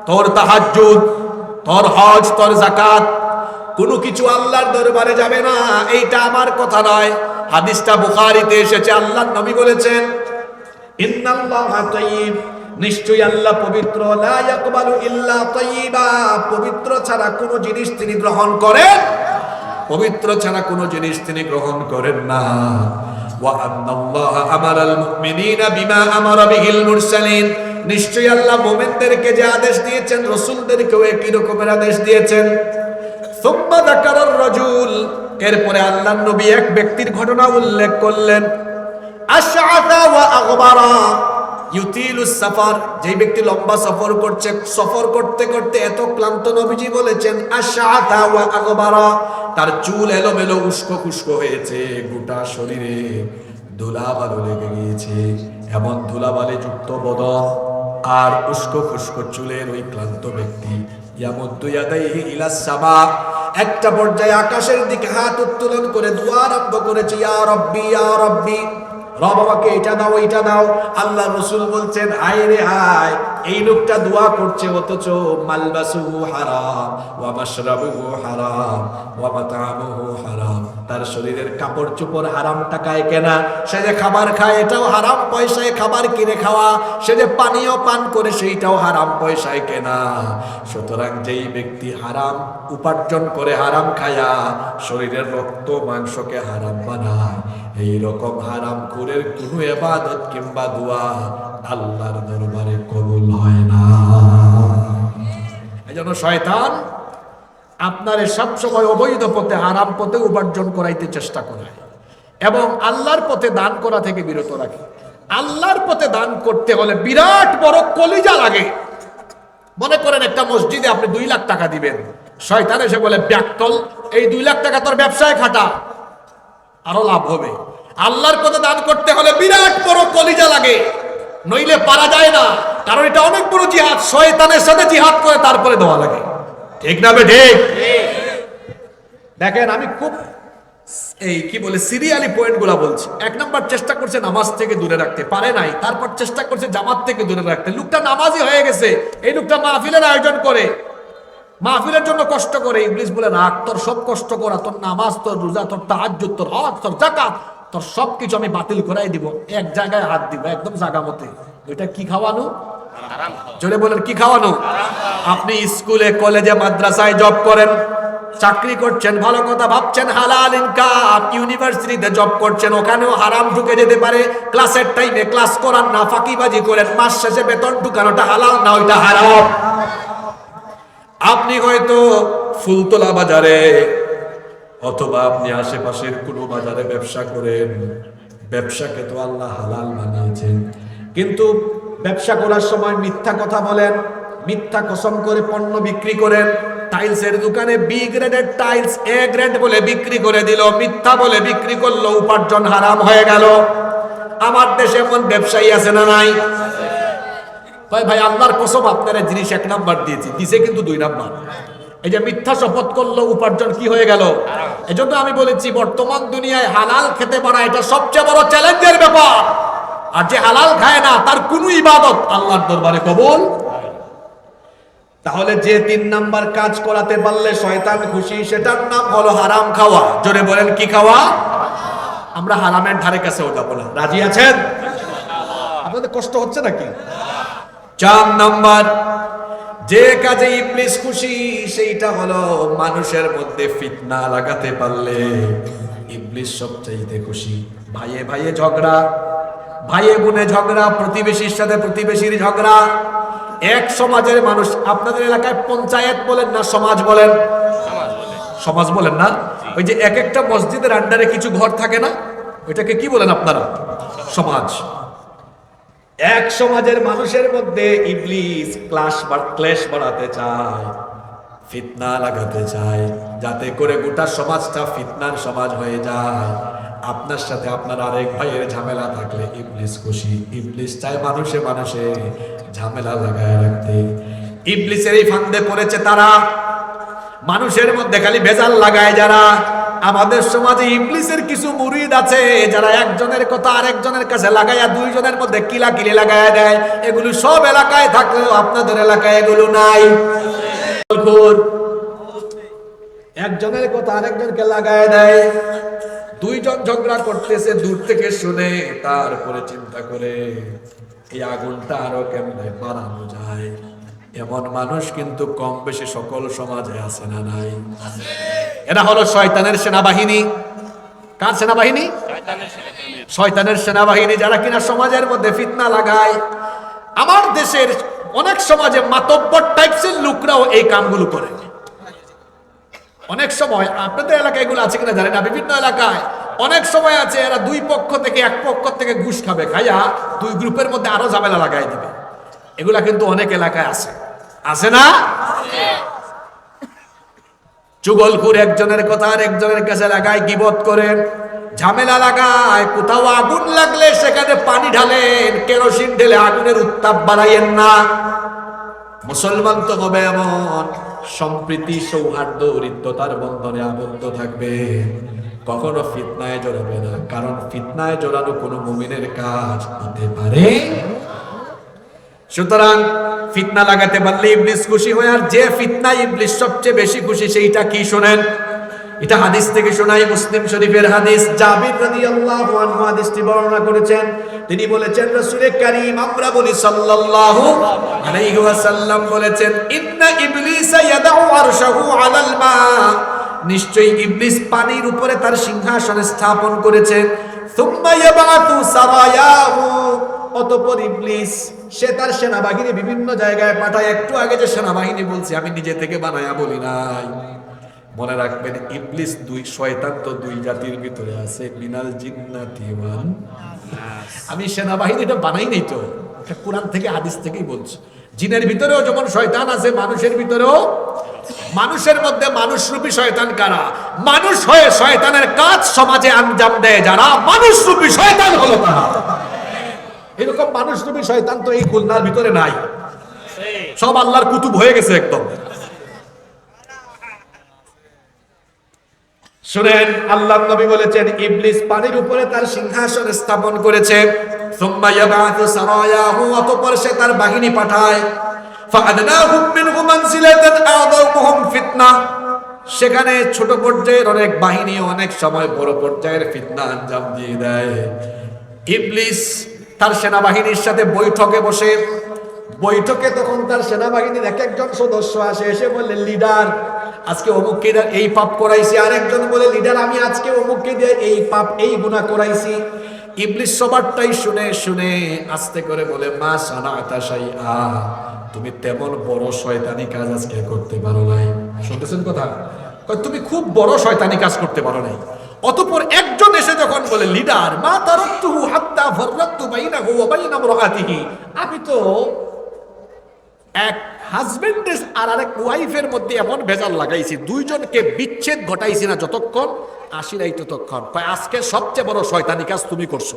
তোর তাহাজ্জুদ, তোর হজ, তোর যাকাত, কোনো কিছু আল্লাহর দরবারে যাবে না। এইটা আমার কথা নয়, হাদিসটা বুখারীতে এসেছে। আল্লাহর নবী বলেছেন, ইন্নাল্লাহা তাইয়্যিব, নিশ্চয়ই আল্লাহ পবিত্র, লা ইয়াকবালু ইল্লা তাইয়্যিবা, পবিত্র ছাড়া কোনো জিনিস তিনি গ্রহণ করেন, পবিত্র ছাড়া কোনো জিনিস তিনি গ্রহণ করেন না। ওয়া আন্নাল্লাহা আমারাল মুমিনিনা বিমা আমারা বিহিল মুরসালিন, নিশ্চয়ই আল্লাহ মুমিনদেরকে যে আদেশ দিয়েছেন, রাসূলদেরকেও একই রকমের আদেশ দিয়েছেন। সুম্মা যাকারার রাজুল, এরপরে আল্লাহর নবী এক ব্যক্তির ঘটনা উল্লেখ করলেন। আশআতা ওয়া আগবারা ইউতিলুস সাফার, যে ব্যক্তি লম্বা সফর করছে, সফর করতে করতে এত ক্লান্ত, নবীজি বলেছেন আশআতা ওয়া আগবারা, তার চুল এলোমেলো, উস্কো খুস্কো হয়েছে, গোটা শরীরে ধুলাবালি লেগে গিয়েছে, এমন ধুলাবালি যুক্ত বদন আর উস্কো খুস্কো চুলের ওই ক্লান্ত ব্যক্তি ইয়ামুদ্দু ইয়াদাইহি ইলাস সামা, একটা পর্যায়ে আকাশের দিকে হাত উত্তোলন করে দোয়া আরম্ভ করেছে, ইয়া রাব্বি ইয়া রাব্বি, রব আমাকে এটা দাও এটা দাও। আল্লাহ রাসূল বলছেন, হায় রে হায়, এই লোকটা দোয়া করছে অথচ মালবাসুহু হারাম ওয়া মাশরাবুহু হারাম ওয়া মাতআমুহু হারাম, তার শরীরের কাপড় চোপড় হারাম টাকায় কেনা, সে যে খাবার খায় এটাও হারাম পয়সায় খাবার কিনে খাওয়া, সে যে পানীয় পান করে সেইটাও হারাম পয়সায় কেনা। সুতরাং যেই ব্যক্তি হারাম উপার্জন করে, হারাম খায়া শরীরের রক্ত মাংসকে হারাম বানায়, এই রকম হারাম খুরের কোনো ইবাদত কিংবা দোয়া আল্লাহর দরবারে কবুল হয় না। এজন্য শয়তান আপনারে সব সময় অবৈধ পথে, হারাম পথে উপার্জন করাইতে চেষ্টা করে এবং আল্লাহর পথে দান করা থেকে বিরত রাখে। আল্লাহর পথে দান করতে হলে বিরাট বড় কলিজা লাগে। মনে করেন একটা মসজিদে আপনি 2 লাখ টাকা দিবেন, শয়তান এসে বলে ব্যাককল, এই 2 লাখ টাকা তোর ব্যবসায় খাটা, আরো লাভ হবে। আল্লাহর পথে দান করতে হলে বিরাট বড় কলিজা লাগে, নইলে পারা যায় না, কারণ এটা অনেক বড় জিহাদ, শয়তানের সাথে জিহাদ করে তারপরে দেওয়া লাগে। ঠিক না বে ঠিক? দেখেন আমি খুব এই কি বলে সিরিয়ালি পয়েন্ট গুলা বলছি। 1 নাম্বার চেষ্টা করছে নামাজ থেকে দূরে রাখতে, পারে নাই। তারপর চেষ্টা করছে জামাত থেকে দূরে রাখতে, লোকটা নামাজি হয়ে গেছে, এই লোকটা মাহফিলের আয়োজন করে, মাহফিলের জন্য কষ্ট করে। ইবলিস বলে রাখ, তোর সব কষ্ট করা, তোর নামাজ, তোর রোজা, তোর তাহাজ্জুদ, তোর হজ, তোর যাকাত, তোর সবকিছু আমি বাতিল করাই দিব, এক জায়গায় হাত দিব, একদম জায়গা মতে। এটা কি খাওয়ানো? জোরে বলেন, কি খাওয়ানো? আপনি স্কুলে, কলেজে, মাদ্রাসায় জব করেন, চাকরি করছেন, ভালো কথা ভাবছেন, হালাল ইনকাম, ইউনিভার্সিটিতে জব করছেন, ওখানেও হারাম ঢুকে যেতে পারে। ক্লাসের টাইমে ক্লাস করান না, ফাঁকিবাজি করেন, মাস শেষে বেতন ঢুকানোটা হালাল না, ওইটা হারাম। আপনি হয়তো ফুলতলা বাজারে অথবা আপনি আশেপাশের কোনো বাজারে ব্যবসা করেন, ব্যবসাকে তো আল্লাহ হালাল বানিয়েছেন, কিন্তু ব্যবসা করার সময় মিথ্যা কথা বলেন, মিথ্যা কসম করে পণ্য বিক্রি করেন। টাইলসের দোকানে বি গ্রেডের টাইলস এ গ্রেড বলে বিক্রি করে দিল, মিথ্যা বলে বিক্রি করলো, উপার্জন হারাম হয়ে গেল। আমার দেশে এমন ব্যবসায়ী আছে না নাই? ভাই আল্লাহর কসম আপনারা জিনিস 1 নাম্বার দিয়েছি, দিছে কিন্তু 2 নাম্বার। এই যে মিথ্যা শপথ করলো, উপার্জন কি হয়ে গেল? এজন্য আমি বলেছি বর্তমান দুনিয়ায় হালাল খেতে পারা এটা সবচেয়ে বড় চ্যালেঞ্জের ব্যাপার। আর যে হালাল খায় না তার কোনো ইবাদত আল্লাহর দরবারে কবুল। তাহলে যে 3 নাম্বার কাজ করাতে পারলে শয়তান খুশি, সেটার নাম হলো হারাম খাওয়া। জোরে বলেন কি খাওয়া? আমরা হারামের ধারে কাছেও যাব না। রাজি আছেন? আপনাদের কষ্ট হচ্ছে নাকি? 4 নাম্বার যে কাজে ইবলিস খুশি সেইটা হলো মানুষের মধ্যে ফিতনা লাগাতে পারলে ইবলিস সবচেয়ে খুশি। ভাইয়ে ভাইয়ে ঝগড়া, ভাইয়ে বোনে ঝগড়া, প্রতিবেশীর সাথে প্রতিবেশীর ঝগড়া। এক সমাজের মানুষ, আপনাদের এলাকায় পঞ্চায়েত বলেন না সমাজ বলেন? সমাজ বলেন না? ওই যে এক একটা মসজিদের আন্ডারে কিছু ঘর থাকে না, ওইটাকে কি বলেন আপনারা? সমাজ। এক সমাজের মানুষের মধ্যে ইবলিস ক্লেশ বাড়াতে চায়, ফিতনা লাগাতে চায়, যাতে করে গোটা সমাজটা ফিতনার সমাজ হয়ে যায়। আপনার সাথে আপনার আরেক ভাইয়ের ঝামেলা থাকলে ইবলিস খুশি। ইবলিস চায় মানুষে মানুষে ঝামেলা লাগায় রাখতে। ইবলিসের এই ফান্দে পড়েছে তারা, মানুষের মধ্যে খালি ভেজাল লাগায় যারা। আমাদের সমাজে ইবলিসের কিছু মুরিদ আছে যারা একজনের কথা আরেকজনের কাছে লাগাইয়া দুইজনের মধ্যে কিলাকিলি লাগাইয়া দেয়। এগুলো সব এলাকায় থাকলেও আপনাদের এলাকায় এগুলো নাই। একজনের কথা আরেকজনকে লাগাইয়া দেয়, দুইজন ঝগড়া করতেছে, দূর থেকে শুনে তারপরে চিন্তা করে এই আগুনটা আরো কেমনে বাড়ানো যায়। এমন মানুষ কিন্তু কম বেশি সকল সমাজে আছে না নাই? এরা হলো শয়তানের সেনাবাহিনী। কার সেনাবাহিনী? শয়তানের সেনাবাহিনী, যারা কিনা সমাজের মধ্যে ফিতনা লাগায়। আমার দেশের অনেক সমাজে মাতব্বর টাইপসের লোকরাও এই কামগুলো করে। অনেক সময় আপনাদের এলাকায় এগুলো আছে কিনা জানি না, বিভিন্ন এলাকায় অনেক সময় আছে এরা দুই পক্ষ থেকে, এক পক্ষ থেকে ঘুষ খাবে, খাইয়া দুই গ্রুপের মধ্যে আরো ঝামেলা লাগাই দিবে। এগুলা কিন্তু অনেক এলাকায় আছে, আছে না? চুগলখুর একজনের কথা আর একজনের কাছে লাগায়, গীবত করেন, ঝামেলা লাগায়। কোথাও আগুন লাগলে সেখানে পানি ঢালেন, কেরোসিন ঢেলে আগুনের উত্তাপ বাড়াইয়েন না। মুসলমান তো হবে এমন সম্প্রীতি, সৌহার্দ্য, হৃদ্যতার বন্ধনে আবদ্ধ থাকবে, কখনো ফিতনায় জড়াবে না। কারণ ফিতনায় জড়ানো কোনো মুমিনের কাজ হতে পারে। সুতরাং ফিতনা লাগাতে পারলে ইবলিস খুশি হয়। আর যে ফিতনায় ইবলিস সবচেয়ে বেশি খুশি সেইটা কি শোনেন? এটা হাদিস থেকে শোনাই, মুসলিম শরীফের হাদিস। জাবির রাদিয়াল্লাহু আনহু হাদিসটি বর্ণনা করেছেন। তিনি বলেছেন রাসূল কারীম, আমরা বলি সাল্লাল্লাহু আলাইহি ওয়াসাল্লাম বলেছেন, ইন্না ইবলিসা ইয়াদাউ আরশাহু আলাল মা, নিশ্চয়ই ইবলিস পানির উপরে তার সিংহাসন স্থাপন করেছে। সুম্মা ইয়াবাতু সারায়াহু, অতঃপর ইবলিস সে তার সেনাবাহিনী বিভিন্ন জায়গায় পাঠায়। একটু আগে যে সেনাবাহিনী বলছি আমি নিজে থেকে বানায়া বলি নাই। মনে রাখবেন ইবলিস শয়তান তো দুই জাতির ভিতরে আছে, মিনাল জিন্নাতি ওয়ান নাস। আমি সেনাবাহিনীটা বানাই নাই তো, এটা কোরআন থেকে হাদিস থেকেই বলছি। জিনের ভিতরেও যেমন শয়তান আছে, মানুষের ভিতরেও। মানুষের মধ্যে মানুষরূপী শয়তান কারা? মানুষ হয়ে শয়তানের কাজ সমাজে আঞ্জাম দেয় যারা, মানুষরূপী শয়তান হলো তারা। এরকম মানুষরূপী শয়তান তো এই খুলনার ভিতরে নাই, সব আল্লাহর কুতুব হয়ে গেছে একদম। শুনেন, আল্লাহর নবী বলেছেন ইবলিস পানির উপরে তার সিংহাসন স্থাপন করেছে। সুম্মা ইয়াবাতু সারায়াহু, অতঃপর সে তার বাহিনী পাঠায়। ফাআদনাহুম মিনহু মানজিলাতান আ'যামুহুম ফিতনা, সেখানে ছোট পর্যায়ের অনেক বাহিনী অনেক সময় বড় পর্যায়ের ফিতনা আঞ্জাম দিয়ে দেয়। ইবলিস তার সেনাবাহিনীর সাথে বৈঠকে বসে, বৈঠকে তখন তার সেনাবাহিনীর এক একজন সদস্য আসে, এসে বলে, লিডার আজকে অমুককে এই পাপ করাইছি। আরেকজন বলে, লিডার আমি আজকে অমুককে দিয়ে এই পাপ এই গুনাহ করাইছি। ইবলিস সবারটাই শুনে শুনে আস্তে করে বলে, মা সানাতা শাইআ, তুমি তেমন বড় শয়তানি কাজ আজকে করতে পারো নাই। শুনতেছেন কথা? তুমি খুব বড় শয়তানি কাজ করতে পারো নাই। অতঃপর একজন এসে যখন বলে, লিডার মা তারাকতুহু হাত্তা ফাররাকতু বাইনাহু ওয়া বাইনা ইমরাআতিহি, আমি তো এক হাজবেন্ড আর আরেক ওয়াইফের মধ্যে এমন ভেজাল লাগাইছি, দুইজনকে বিচ্ছেদ ঘটাইছি না যতক্ষণ আসি নাই ততক্ষণ। কয় আজকে সবচেয়ে বড় শয়তানি কাজ তুমি করছো,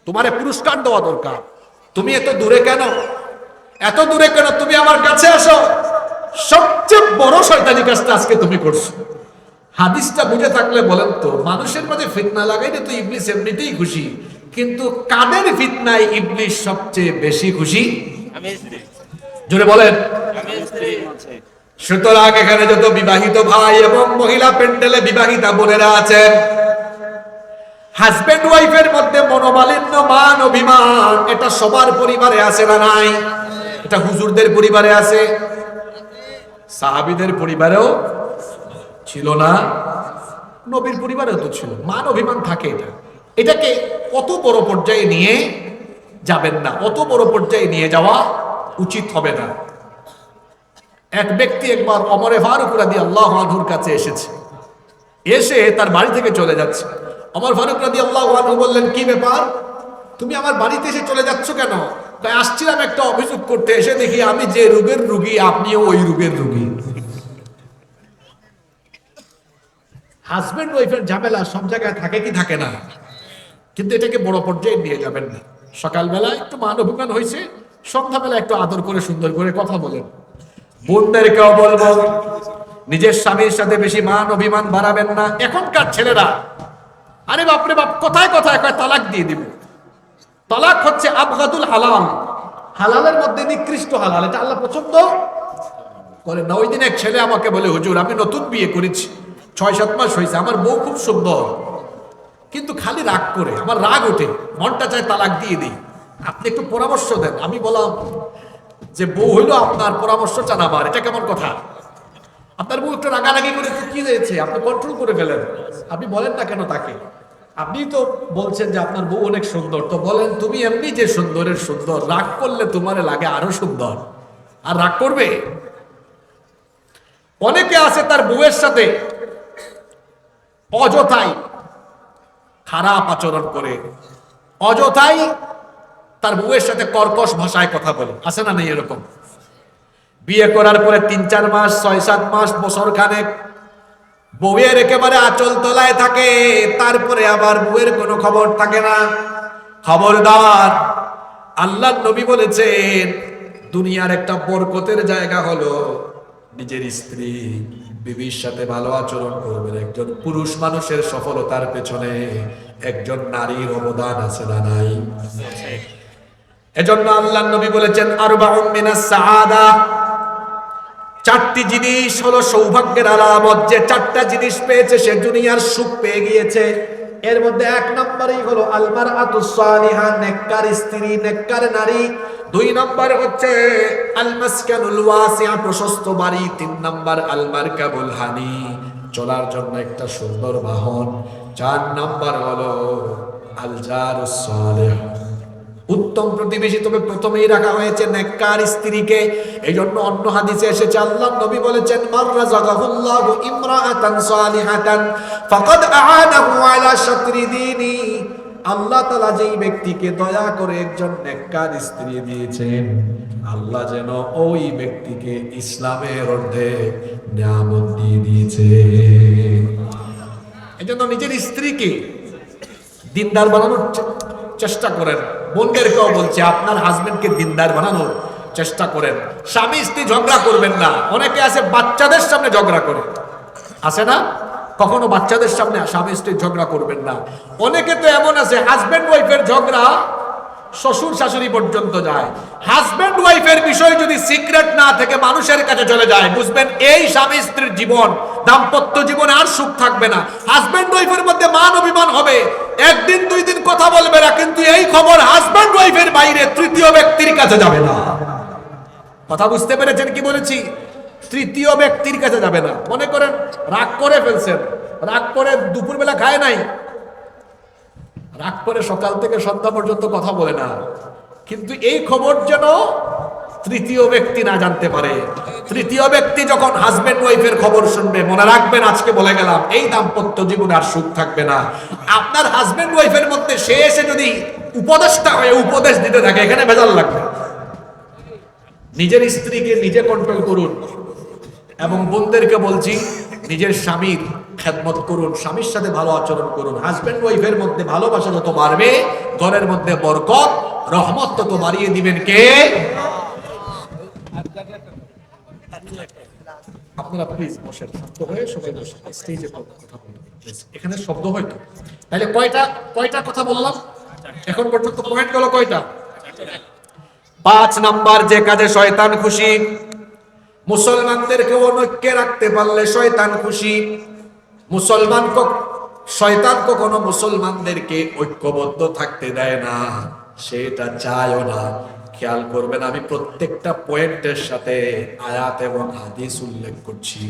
তোমারে পুরস্কার দেওয়া দরকার। তুমি এত দূরে কেন? এত দূরে কেন? তুমি আমার কাছে আসো, সবচেয়ে বড় শয়তানি কাজটা আজকে তুমি করছো। হাদিসটা বুঝে থাকলে বলেন তো, মানুষের মাঝে ফিতনা লাগাইলে তো ইবলিস এমনিতেই খুশি, কিন্তু কাদের ফিতনায় ইবলিস সবচেয়ে বেশি খুশি? জোরে বলেন। সুতরাং এখানে যত বিবাহিত ভাই এবং মহিলা প্যান্ডেলে বিবাহিতা বোনেরা আছেন, হাজবেন্ড ওয়াইফের মধ্যে মনোমালিন্য, মান অভিমান, এটা সবার পরিবারে আছে না নাই? এটা হুজুরদের পরিবারে আছে, সাহাবীদের পরিবারেও ছিল না, নবীর পরিবারেও তো ছিল। মান অভিমান থাকে, এটাকে অত বড় পর্যায়ে নিয়ে যাবেন না, অত বড় পর্যায়ে নিয়ে যাওয়া উচিত হবে না। এক ব্যক্তি একবার ওমর ফারুক রাদিয়াল্লাহু আনহুর কাছে এসেছে, এসে তার বাড়ি থেকে চলে যাচ্ছে। ওমর ফারুক রাদিয়াল্লাহু আনহু বললেন, কি ব্যাপার, তুমি আমার বাড়িতে এসে চলে যাচ্ছ কেন? তাই আসছিলাম একটা অভিযোগ করতে, এসে দেখি আমি যে রোগের রোগী আপনিও ওই রোগের রোগী। হাজবেন্ড ওয়াইফের ঝামেলা সব জায়গায় থাকে কি থাকে না, কিন্তু এটাকে বড় পর্যায়ে নিয়ে যাবেন না। সকালবেলা একটু মান অভিমান হয়েছে, সন্ধ্যাবেলা একটু আদর করে সুন্দর করে কথা বলেন। বোনদেরকেও বলবো, নিজের স্বামীর সাথে বেশি মান অভিমান বাড়াবেন না। এখনকার ছেলেরা, আরে বাপরে বাপ, কথায় কথায় কয় তালাক দিয়ে দিব। তালাক হচ্ছে আবগাদুল হালাল, হালালের মধ্যে নিকৃষ্ট হালাল, এটা আল্লাহ পছন্দ করেন না। ওই দিন এক ছেলে আমাকে বলে, হুজুর আমি নতুন বিয়ে করেছি, 6-7 মাস হয়েছে, আমার বউ খুব সুন্দর, কিন্তু খালি রাগ করে, আমার রাগ ওঠে, মনটা চায় তালাক দিয়ে দিই, আপনি একটু পরামর্শ দেন। আমি বললাম যে বউ হইলো আপনার, পরামর্শ চান আমার, এটা কেমন কথা? আপনার বউ একটু রাগারাগি করে তো কি হয়েছে, আপনি কন্ট্রোল করে ফেলেন। আপনি বলেন না কেন তাকে, আপনি তো বলছেন যে আপনার বউ অনেক সুন্দর, তো বলেন তুমি এমনি যে সুন্দরের সুন্দর, রাগ করলে তোমার লাগে আরো সুন্দর, আর রাগ করবে? অনেকে আছে তার বউয়ের সাথে অযথাই খারাপ আচরণ করে, অযথাই তার বউয়ের সাথে কর্কশ ভাষায় কথা বলে, আছে না নেই এরকম? বিয়ে করার পরে 3-4 মাস, 6-7 মাস, বছর খানেক বউয়ের একেবারে আঁচল তলায় থাকে, তারপরে আবার বউয়ের কোনো খবর থাকে না। খবরদার, আল্লাহর নবী বলেছেন দুনিয়ার একটা বরকতের জায়গা হলো নিজের স্ত্রী বিবির সাথে ভালো আচরণ করবেন। একজন পুরুষ মানুষের সফলতার পেছনে একজন নারীর অবদান আছে না নাই? এজন্য আল্লাহর নবী বলেছেন আরবাউন মিনাস সাআদা, 4টি জিনিস হলো সৌভাগ্যের আলামত। যে 4টা জিনিস পেয়েছে সে দুনিয়ার সুখ পেয়ে গিয়েছে। এর মধ্যে 1 নম্বরই হলো আল মারআতুস সালিহা, নেককার স্ত্রী, নেককার নারী। 2 নম্বর হচ্ছে আল মাসকানুল ওয়াসিআ, প্রশস্ত বাড়ি। 3 নম্বর আল মারকাবুল হানি, চলার জন্য একটা সুন্দর বাহন। 4 নম্বর হলো আল জারুস সালিহ, উত্তম প্রতিবেশী। তবে প্রথমেই রাখা হয়েছে নেককার স্ত্রীকে। এই জন্য অন্য হাদিসে এসেছে আল্লাহর নবী বলেছেন মান রাযাকাহুল্লাহু ইমরাআতান সালিহাতান ফাকাদ আ'ানাহু আলা শাতরি দীনি, আল্লাহ তাআলা যেই ব্যক্তিকে দয়া করে একজন নেককার স্ত্রী দিয়েছেন, আল্লাহ যেন ওই ব্যক্তিকে ইসলামের অর্ধেক নিয়ামত দিয়ে দিয়েছে। এজন্য নিজের স্ত্রীকে দিনদার বানানোর চেষ্টা করেন। বোনদেরকেও বলছে আপনার হাজবেন্ডকে দিনদার বানানোর চেষ্টা করেন। স্বামী স্ত্রী ঝগড়া করবেন না। অনেকে আছে বাচ্চাদের সামনে ঝগড়া করে, আছে না? কখনো বাচ্চাদের সামনে স্বামী স্ত্রী ঝগড়া করবেন না। অনেকে তো এমন আছে হাজবেন্ড ওয়াইফের ঝগড়া শ্বশুর শাশুড়ি পর্যন্ত যায়। হাজবেন্ড ওয়াইফের বিষয় যদি সিক্রেট না থেকে মানুষের কাছে চলে যায়, বুঝবেন এই স্বামী স্ত্রীর জীবন, দাম্পত্য জীবনে আর সুখ থাকবে না। হাজবেন্ড ওয়াইফের মধ্যে মান অভিমান হবে, 1 দিন 2 দিন কথা বলবে না, কিন্তু এই খবর হাজবেন্ড ওয়াইফের বাইরে তৃতীয় ব্যক্তির কাছে যাবে না। কথা বুঝতে পেরেছেন কি বলেছি? তৃতীয় ব্যক্তির কাছে যাবে না। মনে করেন রাগ করে ফেলছেন, রাগ করে দুপুরবেলা খায় নাই, রাগ করে সকাল থেকে সন্ধ্যা পর্যন্ত কথা বলে না, কিন্তু এই খবর যেন তৃতীয় ব্যক্তি না জানতে পারে। তৃতীয় ব্যক্তি যখন হাজবেন্ড ওয়াইফের খবর শুনবে, মনে রাখবেন আজকে বলে গেলাম, এই দাম্পত্য জীবনে আর সুখ থাকবে না। আপনার হাজবেন্ড ওয়াইফের মধ্যে সে এসে যদি উপদেষ্টা হয়ে উপদেশ দিতে থাকে, এখানে ভেজাল লাগবে। নিজের স্ত্রীকে নিজে কন্ট্রোল করুন। এবং বোনদেরকে বলছি, নিজের স্বামীর খেদমত করুন, স্বামীর সাথে ভালো আচরণ করুন। হাজবেন্ড ওয়াইফের মধ্যে ভালোবাসা যত বাড়বে, ঘরের মধ্যে বরকত রহমত তত বাড়িয়ে দিবেন কে? আপনারা প্লিজ বসেন, শান্ত হয়ে সবাই বসে স্টেজে কথা বলুন। এখানে শব্দ হয়তো, তাহলে কয়টা কথা বললাম? এখন পর্যন্ত পয়েন্ট হলো কয়টা? 5 নাম্বার যে কাজে শয়তান খুশি, মুসলমানদেরকে ঐক্যে রাখতে পারলে শয়তান খুশি। শয়তান কখনো মুসলমানদেরকে ঐক্যবদ্ধ থাকতে দেয় না, সেটা চায়ও না। খেয়াল করবেন, আমি প্রত্যেকটা পয়েন্টের সাথে আয়াত এবং হাদিস উল্লেখ করছি।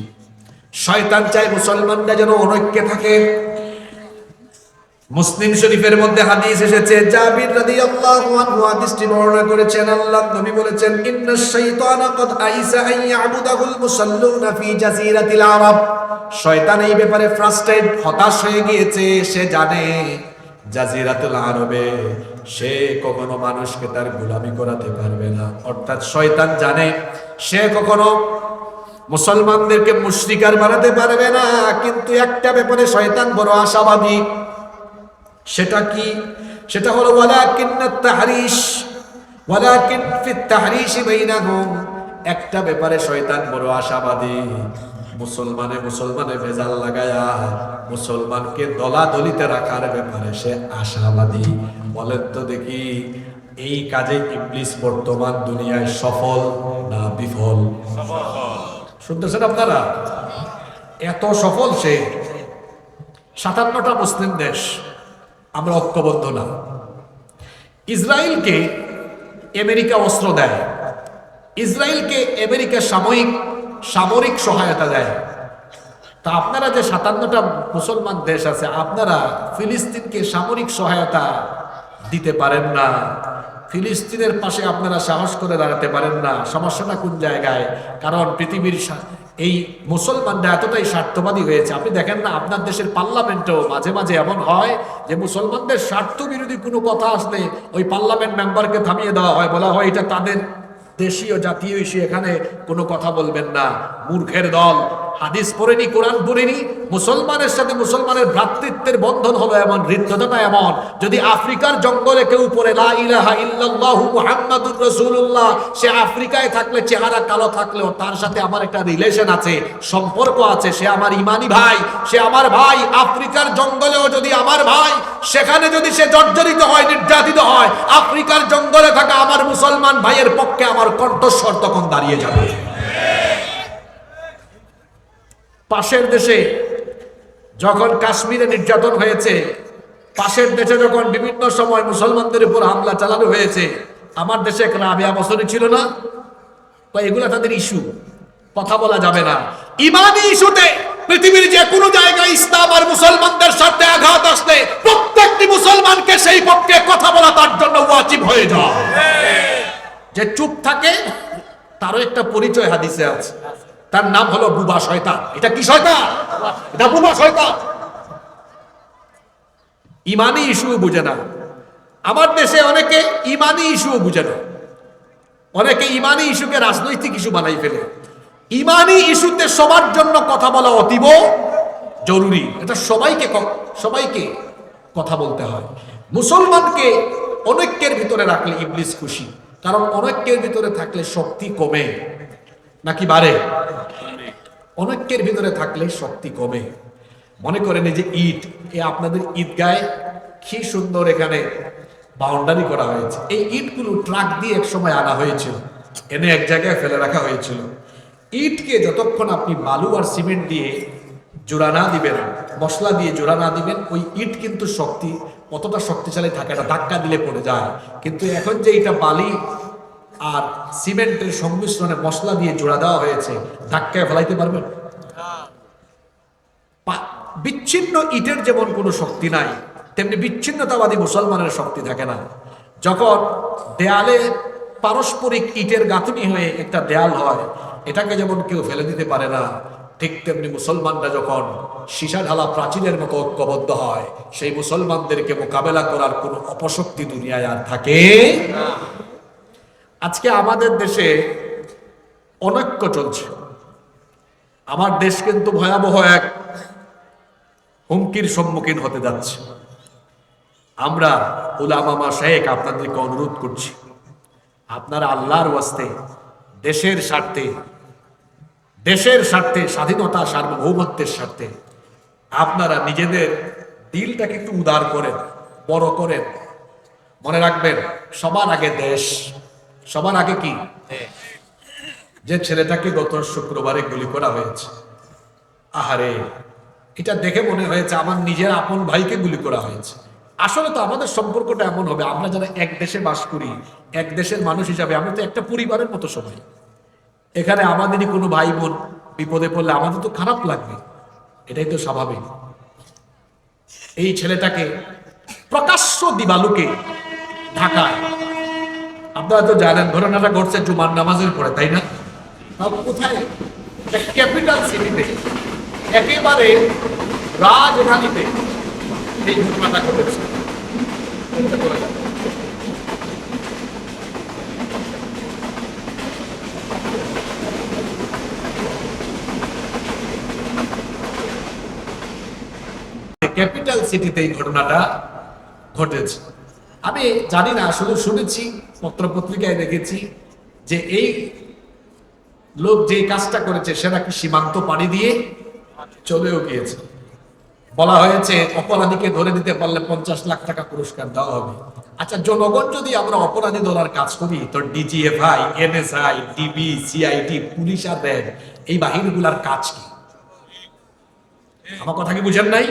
শয়তান চায় মুসলমানরা যেন অনৈক্যে থাকে। মুসলিম শরীফের মধ্যে হাদিস এসেছে, জাবির রাদিয়াল্লাহু আনহু হাদিসটি বর্ণনা করেছেন। আল্লাহর নবী বলেছেন, ইন্নাশ শাইতানা কদ আইসা আন ইয়াবুদাহুল মুসাল্লুনা ফি জাজিরাতিল আরব। শয়তান এই ব্যাপারে ফ্রাস্ট্রেট, হতাশ হয়ে গিয়েছে। সে জানে জাজিরাতুল আরবে সে কখনো মানুষকে তার গোলামি করাতে পারবে না। অর্থাৎ শয়তান জানে সে কখনো মুসলমানদেরকে মুশরিকার বানাতে পারবে না। কিন্তু একটা ব্যাপারে শয়তান বড় আশাবাদী। সেটা কি? সেটা হলো ওয়ালাকিন ফিত তাহরিশ বাইনাহুম। একটা ব্যাপারে শয়তান বড় আশাবাদী, মুসলমানে ভেজাল লাগায়া মুসলমানকে দলাদলিতে রাখার ব্যাপারে সে আশাবাদী। বলেন তো দেখি, এই কাজে ইবলিস বর্তমান দুনিয়ায় সফল না বিফল? শুনতেছেন আপনারা? এত সফল সে। 57টা মুসলিম দেশ, আমরা ঐক্যবদ্ধ না। ইসরায়েলকে আমেরিকা অস্ত্র দেয়, ইসরায়েলকে আমেরিকা সামরিক সহায়তা দেয়। তা আপনারা যে 57টা মুসলমান দেশ আছে, আপনারা ফিলিস্তিনকে সামরিক সহায়তা দিতে পারেন না, ফিলিস্তিনের পাশে আপনারা সাহস করে দাঁড়াতে পারেন না। সমস্যাটা কোন জায়গায়? কারণ পৃথিবীর এই মুসলমানরা এতটাই স্বার্থবাদী হয়েছে। আপনি দেখেন না, আপনার দেশের পার্লামেন্টেও মাঝে মাঝে এমন হয় যে মুসলমানদের স্বার্থ বিরোধী কোনো কথা আসলে ওই পার্লামেন্ট মেম্বারকে থামিয়ে দেওয়া হয়, বলা হয় এটা তাদের দেশীয় জাতীয় ইস্যু, এখানে কোনো কথা বলবেন না। মূর্খের দল, হাদিস পড়েনি, কোরআন পড়েনি। মুসলমানের সাথে মুসলমানের ভ্রাতৃত্বের বন্ধন হলো এমন, হৃদ্যতা এমন। যদি আফ্রিকার জঙ্গলে কেউ পড়ে লা ইলাহা ইল্লাল্লাহু মুহাম্মাদুর রাসূলুল্লাহ, সে আফ্রিকায় থাকলে, চেহারা কালো থাকলেও তার সাথে আমার একটা রিলেশন আছে, সম্পর্ক আছে, সে আমার ইমানি ভাই, সে আমার ভাই। আফ্রিকার জঙ্গলেও যদি আমার ভাই, সেখানে যদি সে জর্জরিত হয়, নির্যাতিত হয়, আফ্রিকার জঙ্গলে থাকা আমার মুসলমান ভাইয়ের পক্ষে আমার কণ্ঠস্বর তখন দাঁড়িয়ে যাবে। পাশের দেশে যখন কাশ্মীরে নির্যাতন হয়েছে, পাশের দেশে যখন বিভিন্ন সময় মুসলমানদের উপর হামলা চালানো হয়েছে, আমার দেশে এক রাবিয়া বসরি ছিল না? এগুলা তাদের ইস্যু, কথা বলা যাবে না। ইমানি ইস্যুতে পৃথিবীর যে কোনো জায়গায় ইসলাম আর মুসলমানদের সাথে আঘাত আসলে প্রত্যেকটি মুসলমানকে সেই পক্ষে কথা বলা তার জন্য ওয়াজিব হয়ে যায়। যে চুপ থাকে তারও একটা পরিচয় হাদিসে আছে, তার নাম হলো বুবা শয়তান। এটা কি শয়তান? এটা বুবা শয়তান। ইমানি ইস্যু বুঝে না। আমার দেশে অনেকে ইমানি ইস্যু বুঝে না, অনেকে ইমানি ইস্যুকে রাজনৈতিক ইস্যু বানাই ফেলে। ইমানি ইস্যুতে সবার জন্য কথা বলা অতীব জরুরি। এটা সবাইকে কথা বলতে হয়। মুসলমানকে অনৈক্যের ভিতরে রাখলে ইবলিস খুশি, কারণ অনৈক্যের ভিতরে থাকলে শক্তি কমে নাকি বাড়ে? অনৈক্যের ভিতরে থাকলে শক্তি কমে। মনে করেন এই যে ইট, আপনাদের ঈদগাহে কি সুন্দর এখানে বাউন্ডারি করা হয়েছে। এই ইটগুলো ট্রাক দিয়ে এক সময় আনা হয়েছিল, এনে এক জায়গায় ফেলে রাখা হয়েছিল। ইটকে যতক্ষণ আপনি বালু আর সিমেন্ট দিয়ে জোড়া না দিবেন, মশলা দিয়ে জোড়া না দিবেন, ওই ইট কিন্তু অতটা শক্তিশালী থাকে না, ধাক্কা দিলে পড়ে যায়। কিন্তু এখন যে এটা বালি আর সিমেন্টের সংমিশ্রণে মশলা দিয়ে জোড়া দেওয়া হয়েছে, ধাক্কায় ফেলাইতে পারবেন? বিচ্ছিন্ন ইটের যেমন কোনো শক্তি নাই, তেমনি বিচ্ছিন্নতাবাদী মুসলমানের শক্তি থাকে না। যখন দেয়ালে পারস্পরিক ইটের গাঁথনি হয়ে একটা দেয়াল হয়, এটাকে যেমন কেউ ফেলে দিতে পারে না, ঠিক তেমনি মুসলমানরা যখন সীসা ঢালা প্রাচীরের মতো ঐক্যবদ্ধ হয়, সেই মুসলমানদেরকে মোকাবেলা করার কোনো অপশক্তি দুনিয়ায় আর থাকে না। আজকে আমাদের দেশে অনৈক্য চলছে। আমার দেশ কিন্তু ভয়াবহ এক হুমকির সম্মুখীন হতে যাচ্ছে। আমরা উলামা মাশায়েখ আপনাদেরকে অনুরোধ করছি, আপনারা আল্লাহর ওয়াস্তে দেশের স্বার্থে, স্বাধীনতা সার্বভৌমত্বের স্বার্থে আপনারা নিজেদের দিলটাকে একটু উদার করেন, বড় করেন। মনে রাখবেন, সবার আগে দেশ, সবার আগে কি? যে ছেলেটাকে গত শুক্রবারে গুলি করা হয়েছে, আহারে, এটা দেখে মনে হয়েছে আমার নিজের আপন ভাইকে গুলি করা হয়েছে। আসলে তো আমাদের সম্পর্কটা এমন হবে, আমরা যারা এক দেশে বাস করি, এক দেশের মানুষ হিসাবে আমরা তো একটা পরিবারের মতো সবাই। এখানে আমাদেরই কোনো ভাই বোন বিপদে পড়লে আমাদের তো খারাপ লাগবে, এটাই তো স্বাভাবিক। এই ছেলেটাকে প্রকাশ্য দিবালুকে ঢাকায়, আপনারা তো জানেন ঘটনাটা ঘটছে জুমার নামাজের পরে, তাই না? কোথায়? ক্যাপিটাল সিটিতে, একেবারে রাজধানীতে এই ঘটনাটা ঘটেছে। ক্যাপিটাল সিটিতে এই ঘটনাটা ঘটেছে। আমি জানি না, শুধু শুনেছি, পত্রপত্রিকায় দেখেছি যে এই লোক যে কাজটা করেছে সে নাকি সীমান্ত পাড়ি দিয়ে চলেও গিয়েছে। বলা হয়েছে অপরাধীকে ধরে দিতে পারলে 50 লাখ টাকা পুরস্কার দেওয়া হবে। আচ্ছা, জনগণ যদি আমরা অপরাধী ধরার কাজ করি, তো DGFI, NSI, DB, CID, police RAB র্যাব, এই বাহিনীগুলার কাজ কি? আমার কথা কি বুঝেন নাই?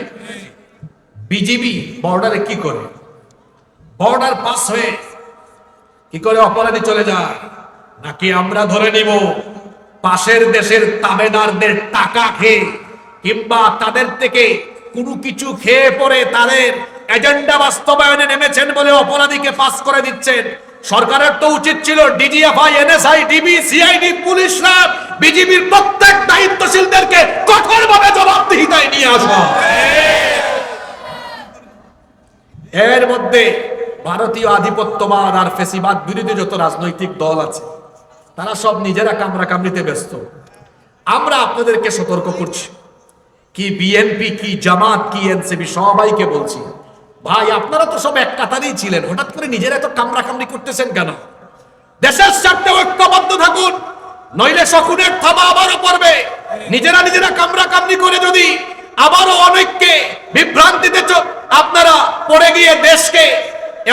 বিজিবি বর্ডারে কি করে? বর্ডার পাস হয়ে কি করে অপরাধী চলে যায়? নাকি আমরা ধরে নিব পাশের দেশের তাবেদারদের টাকা খেয়ে কিংবা তাদের থেকে কোনো কিছু খেয়ে পরে তাদের এজেন্ডা বাস্তবায়নে নেমেছেন বলে অপরাধীকে পাস করে দিচ্ছেন? সরকারের তো উচিত ছিল ডিজিএফআই, এনএসআই, ডিবি, সিআইডি, পুলিশরা, বিজিবির প্রত্যেক দায়িত্বশীলদেরকে কঠোরভাবে জবাবদিহিতায় নিয়ে আসা। এর মধ্যে ভারতীয় আধিপত্যবাদ আর ফেসিবাদ বিরোধী যত রাজনৈতিক দল আছে তারা সব নিজেরা কামড়া কামড়িতে ব্যস্ত। আমরা আপনাদেরকে সতর্ক করছি, কি বিএনপি, কি জামাত, কি এনসিপি, সবাইকে বলছি, ভাই আপনারা তো সব এক কাতারেই ছিলেন, হঠাৎ করে নিজেরা তো কামড়া কামড়ি করতেছেন কেন? দেশের স্বার্থে ঐক্যবদ্ধ থাকুন, নইলে শকুনের থাবা আবারও পড়বে। নিজেরা নিজেরা কামড়া কামড়ি করে যদি আবারও অনেককে বিভ্রান্তিতে আপনারা পড়ে গিয়ে দেশকে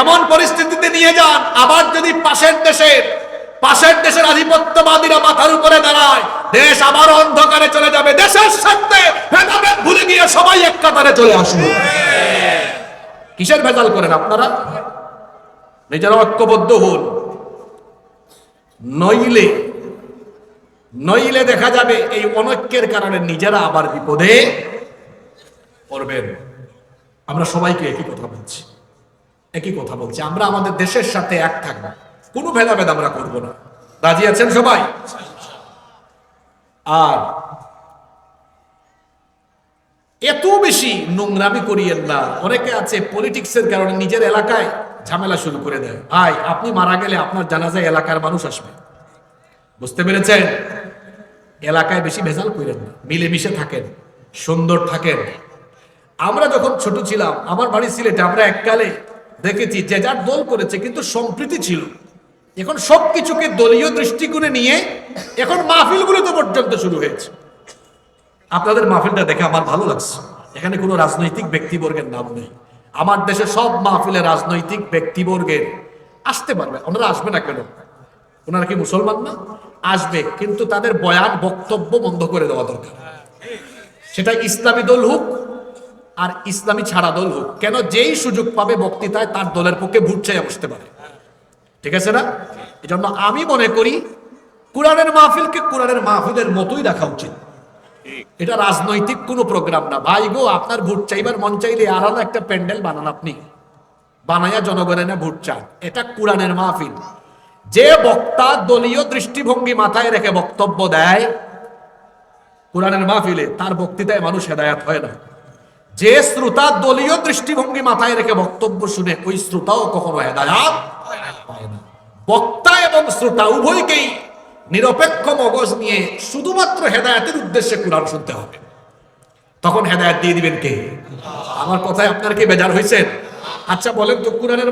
এমন পরিস্থিতিতে নিয়ে যান, আবার যদি পাশের দেশের আধিপত্যবাদীরা মাথার উপরে দাঁড়ায়, দেশ আবার অন্ধকারে চলে যাবে। দেশের স্বার্থে ভেদাভেদ ভুলে গিয়ে সবাই এক কাতারে চলে আসবে। কিসের ভেজাল করেন আপনারা? নিজেরা ঐক্যবদ্ধ হন, নইলে দেখা যাবে এই অনৈক্যের কারণে নিজেরা আবার বিপদে পড়বেন। আমরা সবাইকে একই কথা বলছি, আমরা আমাদের দেশের সাথে এক থাকবো, কোনো ভেদাভেদ আমরা করব না। রাজি আছেন সবাই? আর এত বেশি নোংরামি করিয়েন না। অনেকে আছে পলিটিক্সের কারণে নিজের এলাকায় ঝামেলা শুরু করে দেয়। ভাই, আপনি মারা গেলে আপনার জানাজায় এলাকার মানুষ আসবে, বুঝতে পেরেছেন? এলাকায় বেশি ভেজাল করেন না, মিলেমিশে থাকেন, সুন্দর থাকেন। আমরা যখন ছোট ছিলাম, আমার বাড়ি সিলেটে, আমরা এককালে দেখেছি যে যার দল করেছে কিন্তু সম্প্রীতি ছিল। এখন সবকিছুকে দলীয় দৃষ্টিকোণে নিয়ে এখন মাহফিলগুলো তো পর্যন্ত শুরু হয়েছে। আপনাদের মাহফিলটা দেখে আমার ভালো লাগছে, এখানে কোনো রাজনৈতিক ব্যক্তিবর্গের নাম নেই। আমার দেশে সব মাহফিলে রাজনৈতিক ব্যক্তিবর্গের আসতে পারবে। ওনারা আসবে না কেন? ওনারা কি মুসলমান না? আসবে, কিন্তু তাদের বয়ান বক্তব্য বন্ধ করে দেওয়া দরকার। সেটা ইসলামী দল হোক আর ইসলামী ছাড়া দল হোক, কেন যেই সুযোগ পাবে বক্তৃতায় তার দলের পক্ষে ভোট চাইয়া বসতে পারে, ঠিক আছে না? এজন্য আমি মনে করি কোরআনের মাহফিলকে কোরআনের মাহফিলের মতোই রাখা উচিত। এটা রাজনৈতিক কোনো প্রোগ্রাম না। ভাই গো, আপনার ভোট চাইবার মন চাইলে আলাদা একটা প্যান্ডেল বানান, আপনি বানাইয়া জনগণের না ভোট চান। এটা কোরআনের মাহফিল। যে বক্তা দলীয় দৃষ্টিভঙ্গি মাথায় রেখে বক্তব্য দেয় কোরআনের মাহফিলে, তার বক্তৃতায় মানুষ হেদায়েত হয় না। যে শ্রোতা দলীয় দৃষ্টিভঙ্গি মাথায় রেখে বক্তব্য শুনে, ওই শ্রোতাও কখনো হেদায়েত পায় না। বক্তা এবং শ্রোতা উভয়কেই নিরপেক্ষ মগজ নিয়ে শুধুমাত্র হেদায়েতের উদ্দেশ্যে কোরআন শুনতে হবে, তখন হেদায়েত দিয়ে দিবেন কে? আমার কথায় আপনার কি বেজার হয়েছেন? আচ্ছা বলেন তো, কোরআনের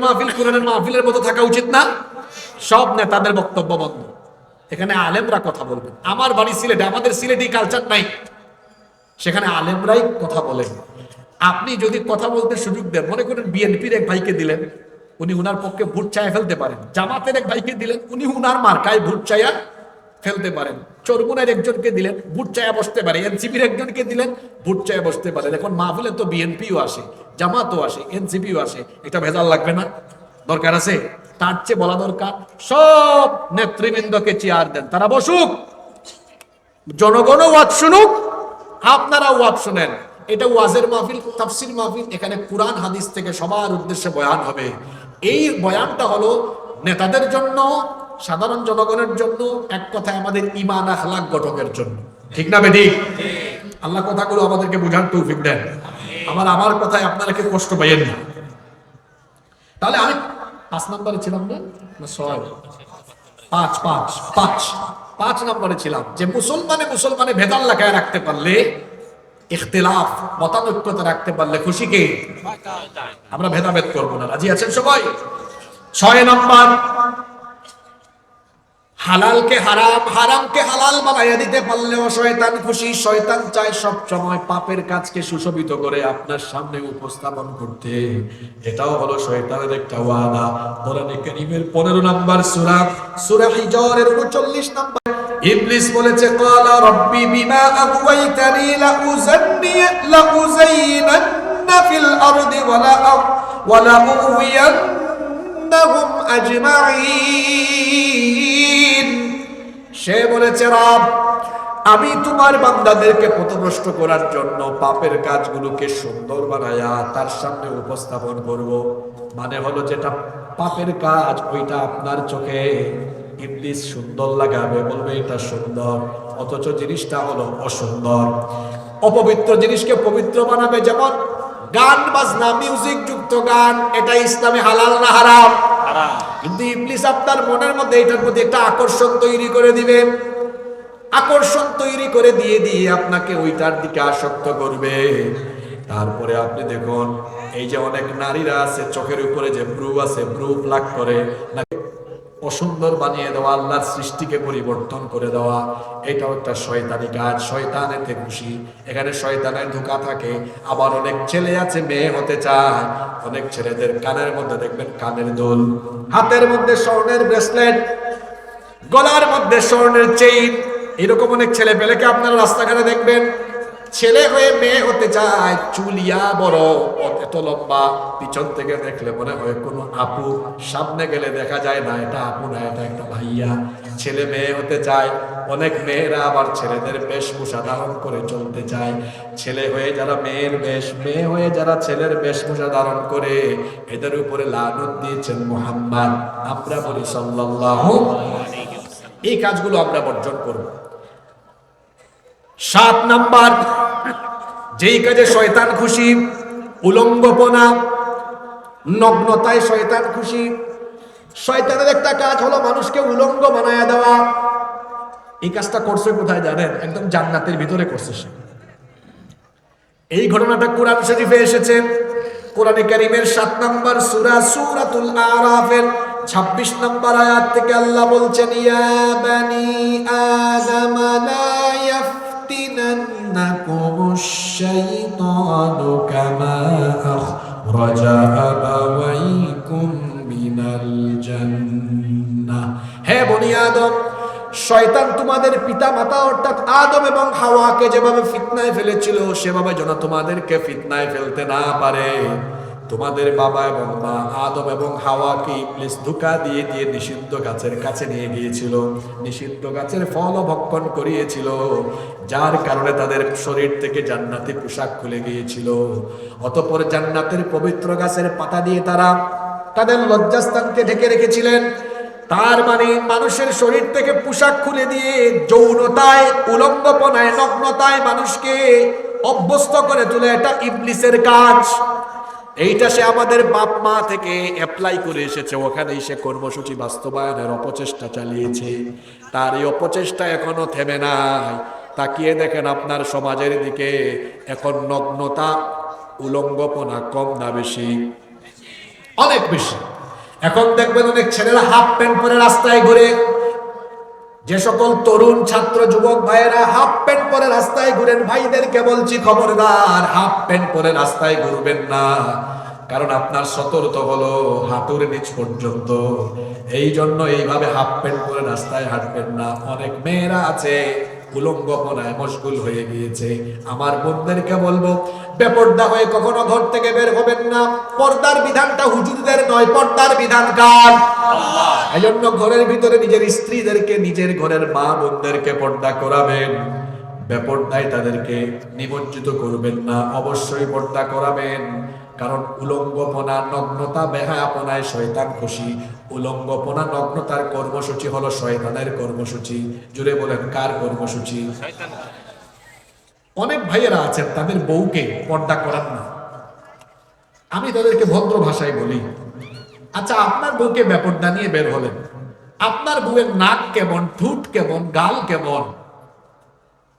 মাহফিলের মতো থাকা উচিত না? সব নেতাদের বক্তব্য বন্ধ, এখানে আলেমরা কথা বলবেন। আমার বাড়ি সিলেটে, আমাদের সিলেটি কালচার নাই, সেখানে আলেমরাই কথা বলেন। আপনি যদি কথা বলতে সুযোগ দেন, মনে করেন বিএনপির এক ভাইকে দিলেন, উনি উনার পক্ষে ভোট চাইয়া ফেলতে পারেন। জামাতের এক ভাইকে দিলেন, উনি উনার মার্কায় ভোট চাইয়া ফেলতে পারেন। চরমুনার একজনকে দিলেন, ভোট চাইয়া বসতে পারে। এনসিপির একজনকে দিলেন, ভোট চাইয়া বসতে পারে। এখন মাহফিলে তো বিএনপিও আসে, জামাতও আসে, এনসিপিও আসে, এটা ভেজাল লাগবে না? দরকার আছে? তার চেয়ে বলা দরকার সব নেতৃবৃন্দকে চেয়ার দেন, তারা বসুক, জনগণও ওয়াজ শুনুক, আপনারা ওয়াজ শুনেন। এটা ওয়াজের মাহফিল, তাফসীর মাহফিল, এখানে কুরআন হাদিস থেকে সবার উদ্দেশ্যে বয়ান হবে। এই বয়ানটা হলো নেতাদের জন্য, সাধারণ জনগণের জন্য, এক কথায় আমাদের ঈমান আখলাক গঠনের জন্য। ঠিক না বেঠিক? আল্লাহ কথাগুলো আমাদেরকে বুঝার তৌফিক দেন। আমার কথায় আপনারা কি কষ্ট পাইয়েন না। তাহলে আমি 5 নম্বরে ছিলাম না, 5 নম্বরে ছিলাম যে মুসলমানে ভেদাল লাগায় রাখতে পারলে, ইখতিলাফ মতানৈক্যতা রাখতে পারলে খুশি কে? আমরা ভেদাভেদ করবো না। রাজি আছেন সবাই? 6 নম্বর, হালালকে হারাম, হারামকে হালাল বানাইয়া দিতে পারলেও শয়তান খুশি। শয়তান চায় সব সময় পাপের কাজকে সুশোভিত করে আপনার সামনে উপস্থাপন করতে। এটাও হলো শয়তানের একটা ওয়াদা। কোরআনে কারীমের 15 নম্বর সূরা হিজরের 39 নম্বর ইবলিস বলেছে, ক্বালা রাব্বি বিমা আগওয়াইতানি লাউযাইনান্না ফিল আরদি ওয়ালা উগওয়িয়ান্নাহুম আজমাইন। সে বলেছে, রব আমি তোমার বান্দাদেরকে পথভ্রষ্ট করার জন্য পাপের কাজগুলোকে সুন্দর বানায়া তার সামনে উপস্থাপন করব। মানে হলো যেটা পাপের কাজ ওইটা আপনার চোখে ইবলিস সুন্দর লাগাবে, বলবে এটা সুন্দর, অথচ জিনিসটা হলো অসুন্দর। অপবিত্র জিনিসকে পবিত্র বানাবে, যেমন গান বাজনা, মিউজিক যুক্ত গান, এটা ইসলামে হালাল না হারাম? হারাম। কিন্তু ইবলিস আপনার মনের মধ্যে এটার প্রতি একটা আকর্ষণ তৈরি করে দিবে, আকর্ষণ তৈরি করে দিয়ে আপনাকে ওইটার দিকে আসক্ত করবে। তারপরে আপনি দেখুন, এই যে অনেক নারীরা আছে চোখের উপরে যে ব্রু আছে, ব্রু প্লাক করে অসুন্দর বানিয়ে দেওয়া, আল্লাহর সৃষ্টিকে পরিবর্তন করে দেওয়া, এটাও একটা শয়তানি কাজ। শয়তান এতে খুশি, এখানে শয়তানের ধোঁকা থাকে। আবার অনেক ছেলে আছে মেয়ে হতে চায়, অনেক ছেলেদের কানের মধ্যে দেখবেন কানের দুল, হাতের মধ্যে স্বর্ণের ব্রেসলেট, গলার মধ্যে স্বর্ণের চেইন, এরকম অনেক ছেলে পেলেকে আপনারা রাস্তাঘাটে দেখবেন। ছেলে হয়ে মেয়ে হতে চায়, চুলিয়া বড়, এত লম্বা, পিছন থেকে দেখলে মনে হয় কোনো আপু, সামনে গেলে দেখা যায় না এটা আপু না, এটা একটা ভাইয়া। ছেলে মেয়ে হতে চায়। অনেক মেয়েরা আবার ছেলেদের বেশভূষা ধারণ করে চলতে চায়। ছেলে হয়ে যারা মেয়ের বেশ, মেয়ে হয়ে যারা ছেলের বেশভূষা ধারণ করে, এদের উপরে লানত দিয়েছেন মুহাম্মদ। আমরা বলি সাল্লাল্লাহু আলাইহি ওয়াসাল্লাম। এই কাজগুলো আমরা বর্জন করব। 7 নাম্বার, যেই কাজে শয়তান খুশি, উলঙ্গপনা, নগ্নতায় শয়তান খুশি। শয়তানের একটা কাজ হলো মানুষকে উলঙ্গ বানায়া দেওয়া। এই কাজটা করছে কোথায় জানেন? একদম জান্নাতের ভিতরে করছে সে। এই ঘটনাটা কোরআন শরীফে এসেছে। কোরআনে কারীমের 7 নম্বর সূরাতুল আরাফের 26 নম্বর আয়াত থেকে আল্লাহ বলছেন, ইয়া বানি আদম লা ইয়াফতিনান্নাকুমুশ শাইতানু কামা আখরাজা আবাওয়াইকুম মিনাল জান্নাহ। হে বনি আদম, শয়তান তোমাদের পিতা মাতা অর্থাৎ আদম এবং হাওয়াকে যেভাবে ফিতনায় ফেলেছিল, সেভাবে যেন তোমাদেরকে ফিতনায় ফেলতে না পারে। তোমাদের বাবা এবং মা আদম এবং হাওয়াকে ইবলিস ধোঁকা দিয়ে নিষিদ্ধ গাছের কাছে নিয়ে গিয়েছিল, নিষিদ্ধ গাছের ফল ভক্ষণ করিয়েছিল, যার কারণে তাদের শরীর থেকে জান্নাতি পোশাক খুলে গিয়েছিল। অতঃপর জান্নাতের পবিত্র গাছের পাতা দিয়ে তারা তাদের লজ্জাস্থানকে ঢেকে রেখেছিলেন। তার মানে মানুষের শরীর থেকে পোশাক খুলে দিয়ে যৌনতায়, উলঙ্গপনায়, নগ্নতায় মানুষকে অভ্যস্ত করে তোলে, এটা ইবলিসের কাজ। এইটা সে আমাদের বাপ মা থেকে অ্যাপ্লাই করে এসেছে, ওখানেই সে কর্মসূচি বাস্তবায়নের অপচেষ্টা চালিয়েছে। তার এই অপচেষ্টা এখনো থেমে নাই। তাকিয়ে দেখেন আপনার সমাজের দিকে, এখন নগ্নতা, উলঙ্গপনা কম না বেশি? অনেক বেশি। এখন দেখবেন অনেক ছেলেরা হাফ প্যান্ট পরে রাস্তায় ঘুরে। যে সকল তরুণ ছাত্র যুবক ভাইয়েরা হাফ প্যান্ট পরে রাস্তায় ঘুরেন, ভাইদেরকে বলছি খবরদার, হাফ প্যান্ট পরে রাস্তায় ঘুরবেন না। কারণ আপনার সতর্ক হলো হাঁটুর নিচ পর্যন্ত। এই জন্য এইভাবে হাফ প্যান্ট পরে রাস্তায় হাঁটবেন না। অনেক মেয়েরা আছে উলঙ্গপনায় মশগুল হয়ে গিয়েছে। আমার বোনদেরকে বলবো, বেপর্দা হয়ে কখনো ঘর থেকে বের হবেন না। পর্দার বিধানটা হুজুরদের নয়, পর্দার বিধান কার? আল্লাহ। এই জন্য ঘরের ভিতরে নিজের স্ত্রীদেরকে, নিজের ঘরের মা বোনদেরকে পর্দা করাবেন। বেপর্দায় তাদেরকে নিমজ্জিত করবেন না, অবশ্যই পর্দা করাবেন। কারণ উলঙ্গপনা, নগ্নতা, বেহায়াপনায় শয়তান খুশি। উলঙ্গপনা, নগ্নতার কর্মসূচি হলো শয়তানের কর্মসূচি। জুড়ে বলেন, কার কর্মসূচি? অনেক ভাইয়েরা আছেন তাদের বউকে পর্দা করান না। আমি তাদেরকে ভদ্র ভাষায় বলি, আচ্ছা আপনার বউকে বেপর্দা নিয়ে বের হলেন, আপনার বউয়ের নাক কেমন, ঠোঁট কেমন, গাল কেমন,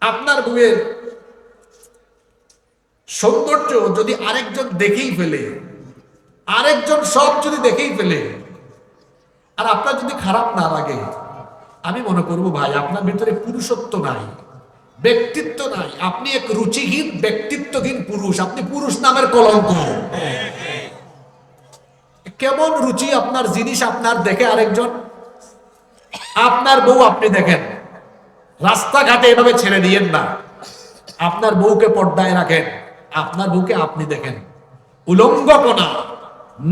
আপনার বউয়ের সৌন্দর্য যদি আরেকজন দেখেই ফেলে, আরেকজন সব যদি দেখেই ফেলে, আর আপনার যদি খারাপ না লাগে, আমি মনে করব ভাই আপনার ভিতরে পুরুষত্ব নাই, ব্যক্তিত্ব নাই। আপনি এক রুচিহীন, ব্যক্তিত্বহীন পুরুষ। আপনি পুরুষ নামের কলঙ্ক। কেমন রুচি আপনার জিনিস আপনার দেখে আরেকজন। আপনার বউ আপনি দেখেন, রাস্তাঘাটে এভাবে ছেড়ে দিয়েন না। আপনার বউকে পর্দায় রাখেন, আপনার বউকে আপনি দেখেন। উলঙ্গপনা,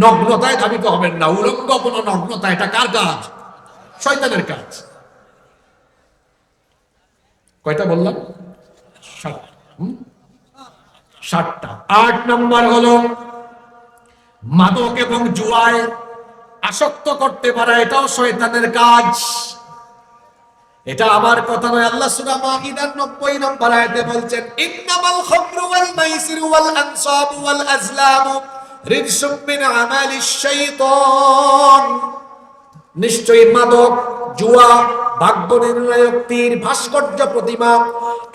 নগ্নতায় ধাবিত হবেন না। উলঙ্গপনা, নগ্নতা এটা কার কাজ? শয়তানের কাজ। কয়টা বললাম? 7টা। 8 নম্বর হলো মাদক এবং জুয়ায় আসক্ত করতে পারা, এটাও শয়তানের কাজ। এটা আমার কথা নয়, আল্লাহ সূরা মাঈদার 90 নম্বর আয়াতে বলছেন, ইন্নামাল খামরু ওয়াল মাইসিরু ওয়াল আনসাবু ওয়াল আজলামু রিজসুম মিন আমালিশ শাইতান। নিশ্চয়ই মাদক, জুয়া, ভাগ্য নির্ণায়ক তীর, ভাস্কর্য প্রতিমা,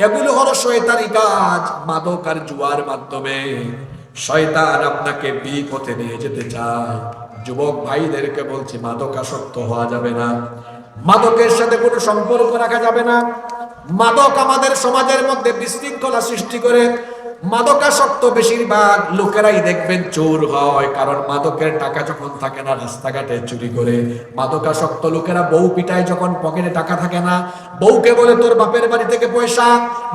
এগুলো হলো শয়তানি কাজ। মাদক আর জুয়ার মাধ্যমে শয়তান আপনাকে বিপথে নিয়ে যেতে চায়। যুবক ভাইদেরকে বলছি, মাদকাসক্ত হওয়া যাবে না। মাদকের সাথে কোনো সম্পর্ক রাখা যাবে না। মাদক আমাদের সমাজের মধ্যে বিশৃঙ্খলা সৃষ্টি করে। মাদকাসক্ত বেশিরভাগ লোকেরাই দেখবেন চোর হয়, কারণ মাদকের টাকা যখন থাকে না রাস্তাঘাটে চুরি করে। মাদকাসক্ত লোকেরা বউ পিটায় যখন পকেটে টাকা থাকে না, বউকে বলে তোর বাপের বাড়ি থেকে পয়সা।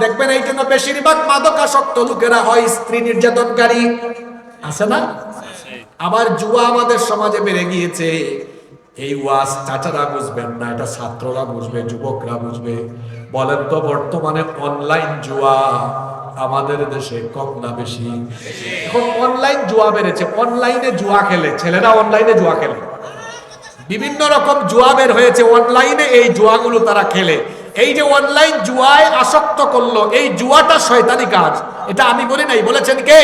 দেখবেন এই জন্য বেশিরভাগ মাদকাসক্ত লোকেরা হয় স্ত্রী নির্যাতনকারী। আছে না? আবার জুয়া আমাদের সমাজে বেড়ে গিয়েছে। এই ওয়াজ চাচারা বুঝবেন না, এটা ছাত্ররা বুঝবে, যুবকরা বুঝবে। বলেন তো বর্তমানে অনলাইন জুয়া আমাদের দেশে কম না বেশি? এখন অনলাইন জুয়া বেড়েছে। অনলাইনে জুয়া খেলে ছেলেরা, অনলাইনে জুয়া খেলে। বিভিন্ন রকম জুয়া বের হয়েছে, অনলাইনে এই জুয়াগুলো তারা খেলে। এই যে অনলাইন জুয়ায় আসক্ত করলো, এই জুয়াটা শয়তানি কাজ। এটা আমি বলি নাই, বলেছেন কে?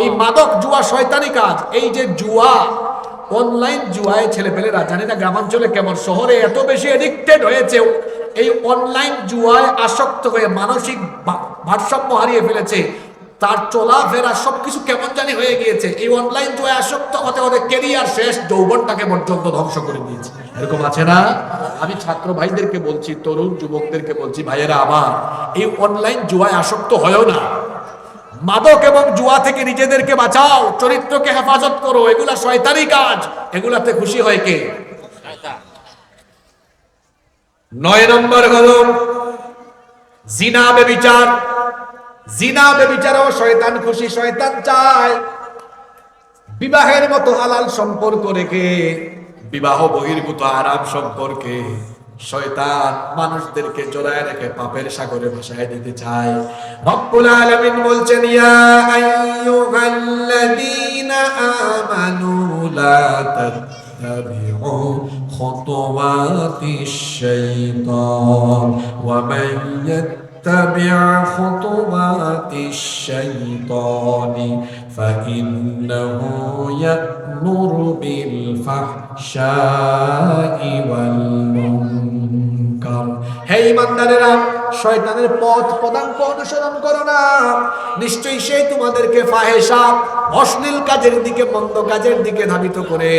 এই মাদক জুয়া শয়তানি কাজ। এই যে জুয়া, অনলাইন জুয়ায় ছেলেপেলেরা, জানি না গ্রামাঞ্চলে কেমন, শহরে এত বেশি এডিক্টেড হয়েছে। এই অনলাইন জুয়ায় আসক্ত হয়ে মানসিক ভারসাম্য হারিয়ে ফেলেছে। তার চলাফেরা সবকিছু কেমন জানি হয়ে গিয়েছে। এই অনলাইন জুয়ায় আসক্ত হতে হতে ক্যারিয়ার শেষ, যৌবনটাকে পর্যন্ত ধ্বংস করে দিয়েছে। এরকম আছে না? আমি ছাত্র ভাইদেরকে বলছি, তরুণ যুবকদেরকে বলছি, ভাইয়েরা আমার, এই অনলাইন জুয়ায় আসক্ত হয়েও না। মাদক এবং জুয়া থেকে নিজেদেরকে বাঁচাও, চরিত্রকে হেফাজত করো। এগুলা শয়তানি কাজ, এগুলাতে খুশি হয় কে? 9 নম্বর হলো জিনা ব্যভিচার। জিনা ব্যভিচারও শয়তান খুশি। শয়তান চায় বিবাহের মতো হালাল সম্পর্ক রেখে বিবাহ বহির্ভূত আরাম সম্পর্কে শয়তান মানুষদেরকে জড়ায় রেখে পাপের সাগরে ভাসায় দিতে চায়। রব্বুল আলামিন বলছেন, ইয়া আইয়ুহাল্লাযীনা আমানু লা তাত্তাবিউ খুতুওয়াতিশ শাইতান ওয়া মান ইয়াত্তাবি' খুতুওয়াতিশ শাইতানি ফাইন্নাহু ইয়া'মুরু বিল ফাহশাই ওয়াল মুনকার। হে ঈমানদারেরা, শয়তানের পথ পদাঙ্ক অনুসরণ করো না। নিশ্চয়ই সে তোমাদেরকে ফাহেশা, অশ্লীল কাজের দিকে, মন্দ কাজের দিকে ধাবিত করে।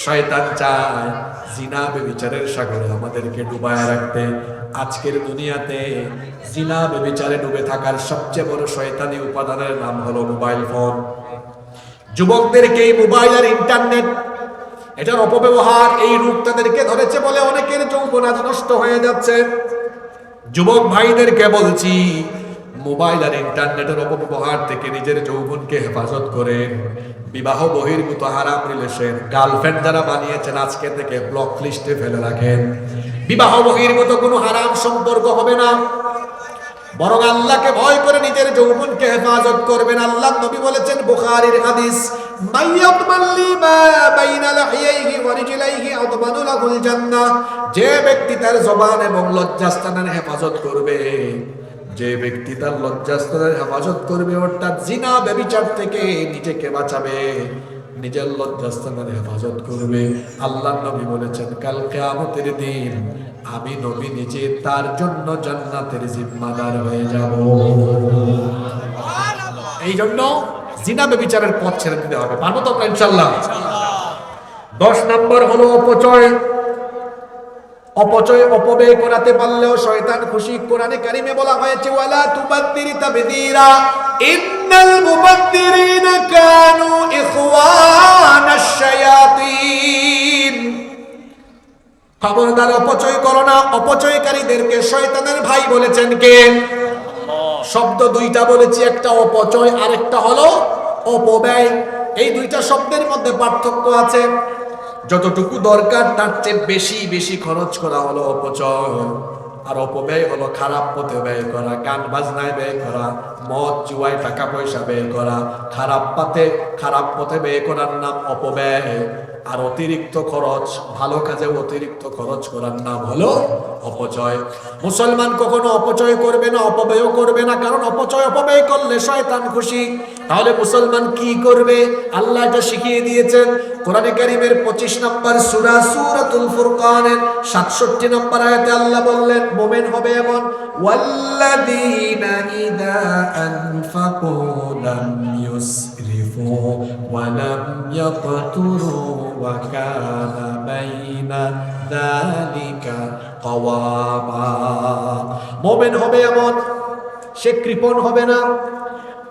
শয়তান চায় জিনা ব্যভিচারের সাগরে আমাদেরকে ডুবায় রাখতে। আজকের দুনিয়াতে জিনা ব্যভিচারে ডুবে থাকার সবচেয়ে বড় শয়তানি উপাদানের নাম হলো মোবাইল ফোন। যুবকদেরকে এই মোবাইল আর ইন্টারনেট এটার অপব্যবহার, এই রূপ তাদেরকে ধরেছে বলে অনেকের যৌবন আজ নষ্ট হয়ে যাচ্ছে। যুবক ভাইদেরকে বলছি, মোবাইল আর ইন্টারনেটের অপব্যবহার থেকে নিজের যৌবনকে হেফাজত করেন। বিবাহ বহির্ভূত হারাম রিলেশন গার্লফ্রেন্ড যারা বানিয়েছেন আজকে থেকে ব্লক লিস্টে ফেলে রাখেন। বিবাহ বহির্ভূত কোনো হারাম সম্পর্ক হবে না, বরং আল্লাহকে ভয় করে নিজের যৌবনকে হেফাজত করবেন। আল্লাহ নবী বলেছেন বুখারীর হাদিস, মাইয়াতমাল্লি মা বাইনা লাহিয়াইহি ওয়া রিজলাইহি আদমানু লাহুল জান্নাহ, যে ব্যক্তি তার জবান এবং লজ্জাস্থানের হেফাজত করবে, যে ব্যক্তি তার লজ্জাস্থানের হেফাজত করবে অর্থাৎ জিনা ব্যভিচার থেকে নিজেকে বাঁচাবে, নিজের লজ্জাস্থানের হেফাজত করবে, আল্লাহ নবী বলেছেন কাল কিয়ামতের দিন আমি নবী নিজে তার জন্য জান্নাতের জিম্মাদার হয়ে যাব। এই জন্য জিনা ব্যভিচারের পথ ছেড়ে দিতে হবে। পারবো তো আমরা ইনশাআল্লাহ? 10 নম্বর হলো অপচয়। অপচয় অপব্যয় করাতে পারলেও শয়তান খুশি। কোরআনে কারিমে বলা হয়েছে ওয়ালা তুবাদদিরি তাবদীরা ইন্নাল মুবাদদিরিনা কানু ইখওয়ানাশ শায়াতিন। খবরদার অপচয় করো না, অপচয়কারীদেরকে শয়তানের ভাই বলেছেন কে? শব্দ দুইটা বলেছি, একটা অপচয় আর একটা হলো অপব্যয়। এই দুইটা শব্দের মধ্যে পার্থক্য আছে। যতটুকু দরকার তার চেয়ে বেশি বেশি খরচ করা হলো অপচয়, আর অপব্যয় হলো খারাপ পথে ব্যয় করা, গান বাজনায় ব্যয় করা, মদ জুয়ায় টাকা পয়সা ব্যয় করা, খারাপ পথে ব্যয় করার নাম অপব্যয়। আর অতিরিক্ত খরচ, ভালো কাজে অতিরিক্ত খরচ করার নাম হলো অপচয়। মুসলমান কখনো অপচয় করবে না, অপব্যয় করবে না, কারণ অপচয় অপব্যয় করলে শয়তান খুশি। তাহলে মুসলমান কি করবে? আল্লাহ এটা শিখিয়ে দিয়েছেন। কোরআনে কারীমের 25 নম্বর সূরা সূরাতুল ফুরকানের 67 নম্বর আয়াতে আল্লাহ বললেন মুমিন হবে এমন, ওয়াল্লাযীনা ইযা আনফাকু লাম ইউসরিফু ওয়া লাম ইয়াকতুরু ওয়া কানা বাইনা যালিকা কাওয়ামা। মুমিন হবে এমন, সে কৃপণ হবে না,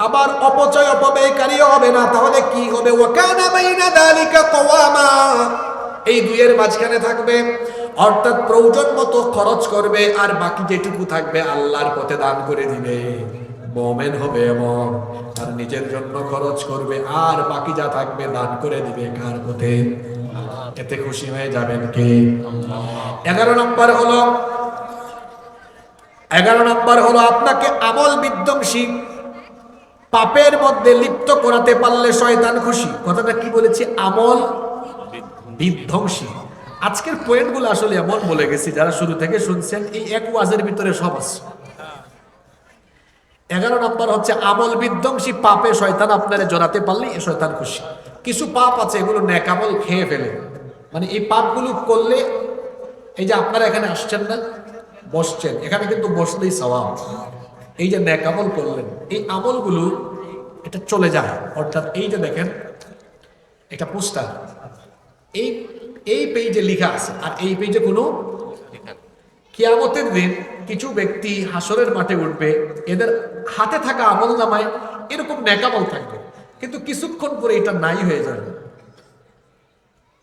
আবার অপচয় অপব্যয়কারীও হবে না। তাহলে কি হবে? ওয়া কানা বাইনা যালিকা কাওয়ামা, এই দুইয়ের মাঝখানে থাকবে, অর্থাৎ প্রয়োজন মতো খরচ করবে আর বাকি যেটুকু থাকবে আল্লাহর পথে দান করে দিবে। মুমিন হবে এমন, আর নিজের জন্য খরচ করবে আর বাকি যা থাকবে দান করে দিবে কার পথে? এতে খুশি হয়ে যাবেন কে? 11 নম্বর হলো আপনাকে আমল বিধ্বংসী পাপের মধ্যে লিপ্ত করাতে পারলে শয়তান খুশি। কথাটা কি বলেছি? আমল বিধ্বংসী। আজকের পয়েন্টগুলো আসলে এমন বলে গেছি, যারা শুরু থেকে শুনছেন এই এক ওয়াজের ভিতরে সব আছে। 11 নম্বর হচ্ছে আমল বিধ্বংসী পাপে শয়তান আপনারে জড়াতে পারলে শয়তান খুশি। কিছু পাপ আছে এগুলো নেক আমল খেয়ে ফেলে, মানে এই পাপগুলো করলে, এই যে আপনারা এখানে আসছেন না, বসছেন, এখানে কিন্তু বসলেই সওয়াব। এই যে নেক আমল করলেন, এই আমলগুলো এটা চলে যায়। অর্থাৎ এই যে দেখেন এটা পোস্টার, এই পেজে লেখা আছে আর এই পেজে কোনো কিয়ামতের দিন কিছু ব্যক্তি হাসরের মাঠে উঠবে, এদের হাতে থাকা আমল নামায় এরকম নেক আমল থাকবে, কিন্তু কিছুক্ষণ পরে এটা নাই হয়ে যাবে।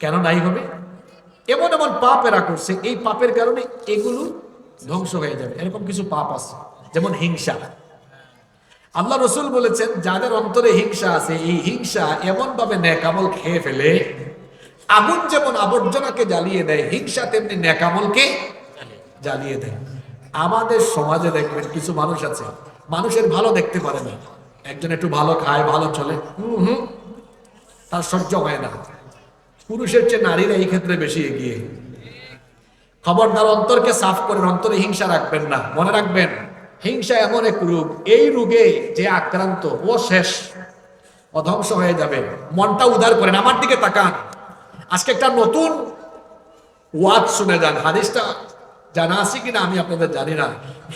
কেন নাই হবে? এমন এমন পাপ এরা করছে, এই পাপের কারণে এগুলো ধ্বংস হয়ে যাবে। এরকম কিছু পাপ আছে, যেমন হিংসা। আল্লাহ রসুল বলেছেন যাদের অন্তরে হিংসা আছে, এই হিংসা এমন ভাবে নেক আমল খেয়ে ফেলে, আগুন যেমন আবর্জনাকে জ্বালিয়ে দেয়, হিংসা তেমনি নেক আমলকে জ্বালিয়ে দেয়। আমাদের সমাজে দেখবেন কিছু মানুষ আছে, মানুষের ভালো দেখতে পারে না। একজন একটু ভালো খায়, ভালো চলে, তার সহ্য হয় না। পুরুষের চেয়ে নারীরা এই ক্ষেত্রে বেশি এগিয়ে। খবরদার, অন্তরকে সাফ করেন, অন্তরে হিংসা রাখবেন না। মনে রাখবেন, হিংসা এমন এক রোগ, এই রোগে যে আক্রান্ত ও শেষ, ও ধ্বংস হয়ে যাবে। মনটা উদার করেন, আমার দিকে তাকান। আজকে একটা নতুন ওয়াজ শুনে যান, হাদিসটা জানা আছে কিনা আমি আপনাদের জানি না।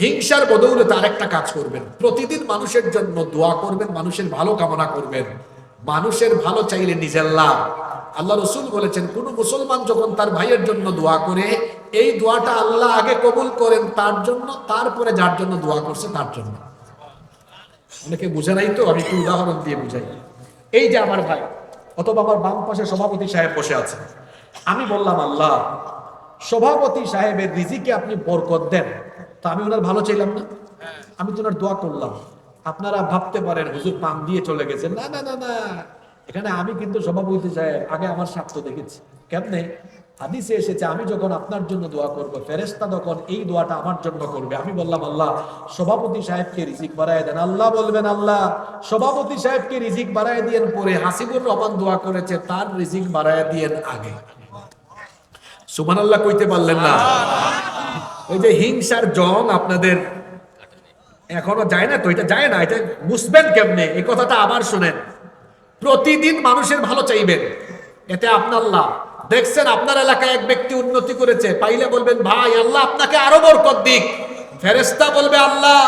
হিংসার বদৌলতে আরেকটা কাজ করবেন, প্রতিদিন মানুষের জন্য দোয়া করবেন, মানুষের ভালো কামনা করবেন। মানুষের ভালো চাইলে নিজের লাভ। আল্লাহ রসুল বলেছেন কোন মুসলমান যখন তার ভাইয়ের জন্য দোয়া করে, এই দোয়াটা আল্লাহ আগে কবুল করেন তার জন্য, তারপরে যার জন্য দোয়া করছে তার জন্য। অনেকে বুঝে নাই তো, আমি একটু উদাহরণ দিয়ে বুঝাই। এই যে আমার ভাই অথবা আমার বাম পাশে সভাপতি সাহেব বসে আছে, আমি বললাম আল্লাহ সভাপতি সাহেবের রিজিকে আপনি বরকত দেন, তো আমি ওনার ভালো চাইলাম না? আমি তো ওনার দোয়া করলাম। আপনারা ভাবতে পারেন হুজুর পাম দিয়ে চলে গেছেন, না না না না, এখানে আমি কিন্তু সভাপতি সাহেব আগে আমার স্বার্থ দেখেছি। কেমনে? হাদিসে এসেছে আমি যখন আপনার জন্য দোয়া করব, ফেরেশতা তখন এই দোয়াটা আমার জন্য করবে। আমি বললাম আল্লাহ সভাপতি সাহেবকে রিজিক বাড়ায় দেন। আল্লাহ বলবেন আল্লাহ সভাপতি সাহেবকে রিজিক বাড়ায় দিয়েন পরে হাসিবুর রহমান দোয়া করেছে তার রিজিক বাড়ায় দিয়েন আগে। সুবহানাল্লাহ কইতে পারলেন না? ওই যে হিংসার জং আপনাদের এখনো যায় না তো, এটা যায় না, এটা বুঝবেন কেমনে? এই কথাটা আবার শুনেন, প্রতিদিন মানুষের ভালো চাইবেন, এতে আপনার লাভ। দেখছেন আপনার এলাকায় এক ব্যক্তি উন্নতি করেছে, পাইলে বলবেন ভাই আল্লাহ আপনাকে আরো বরকত দিক। ফেরেশতা বলবে আল্লাহ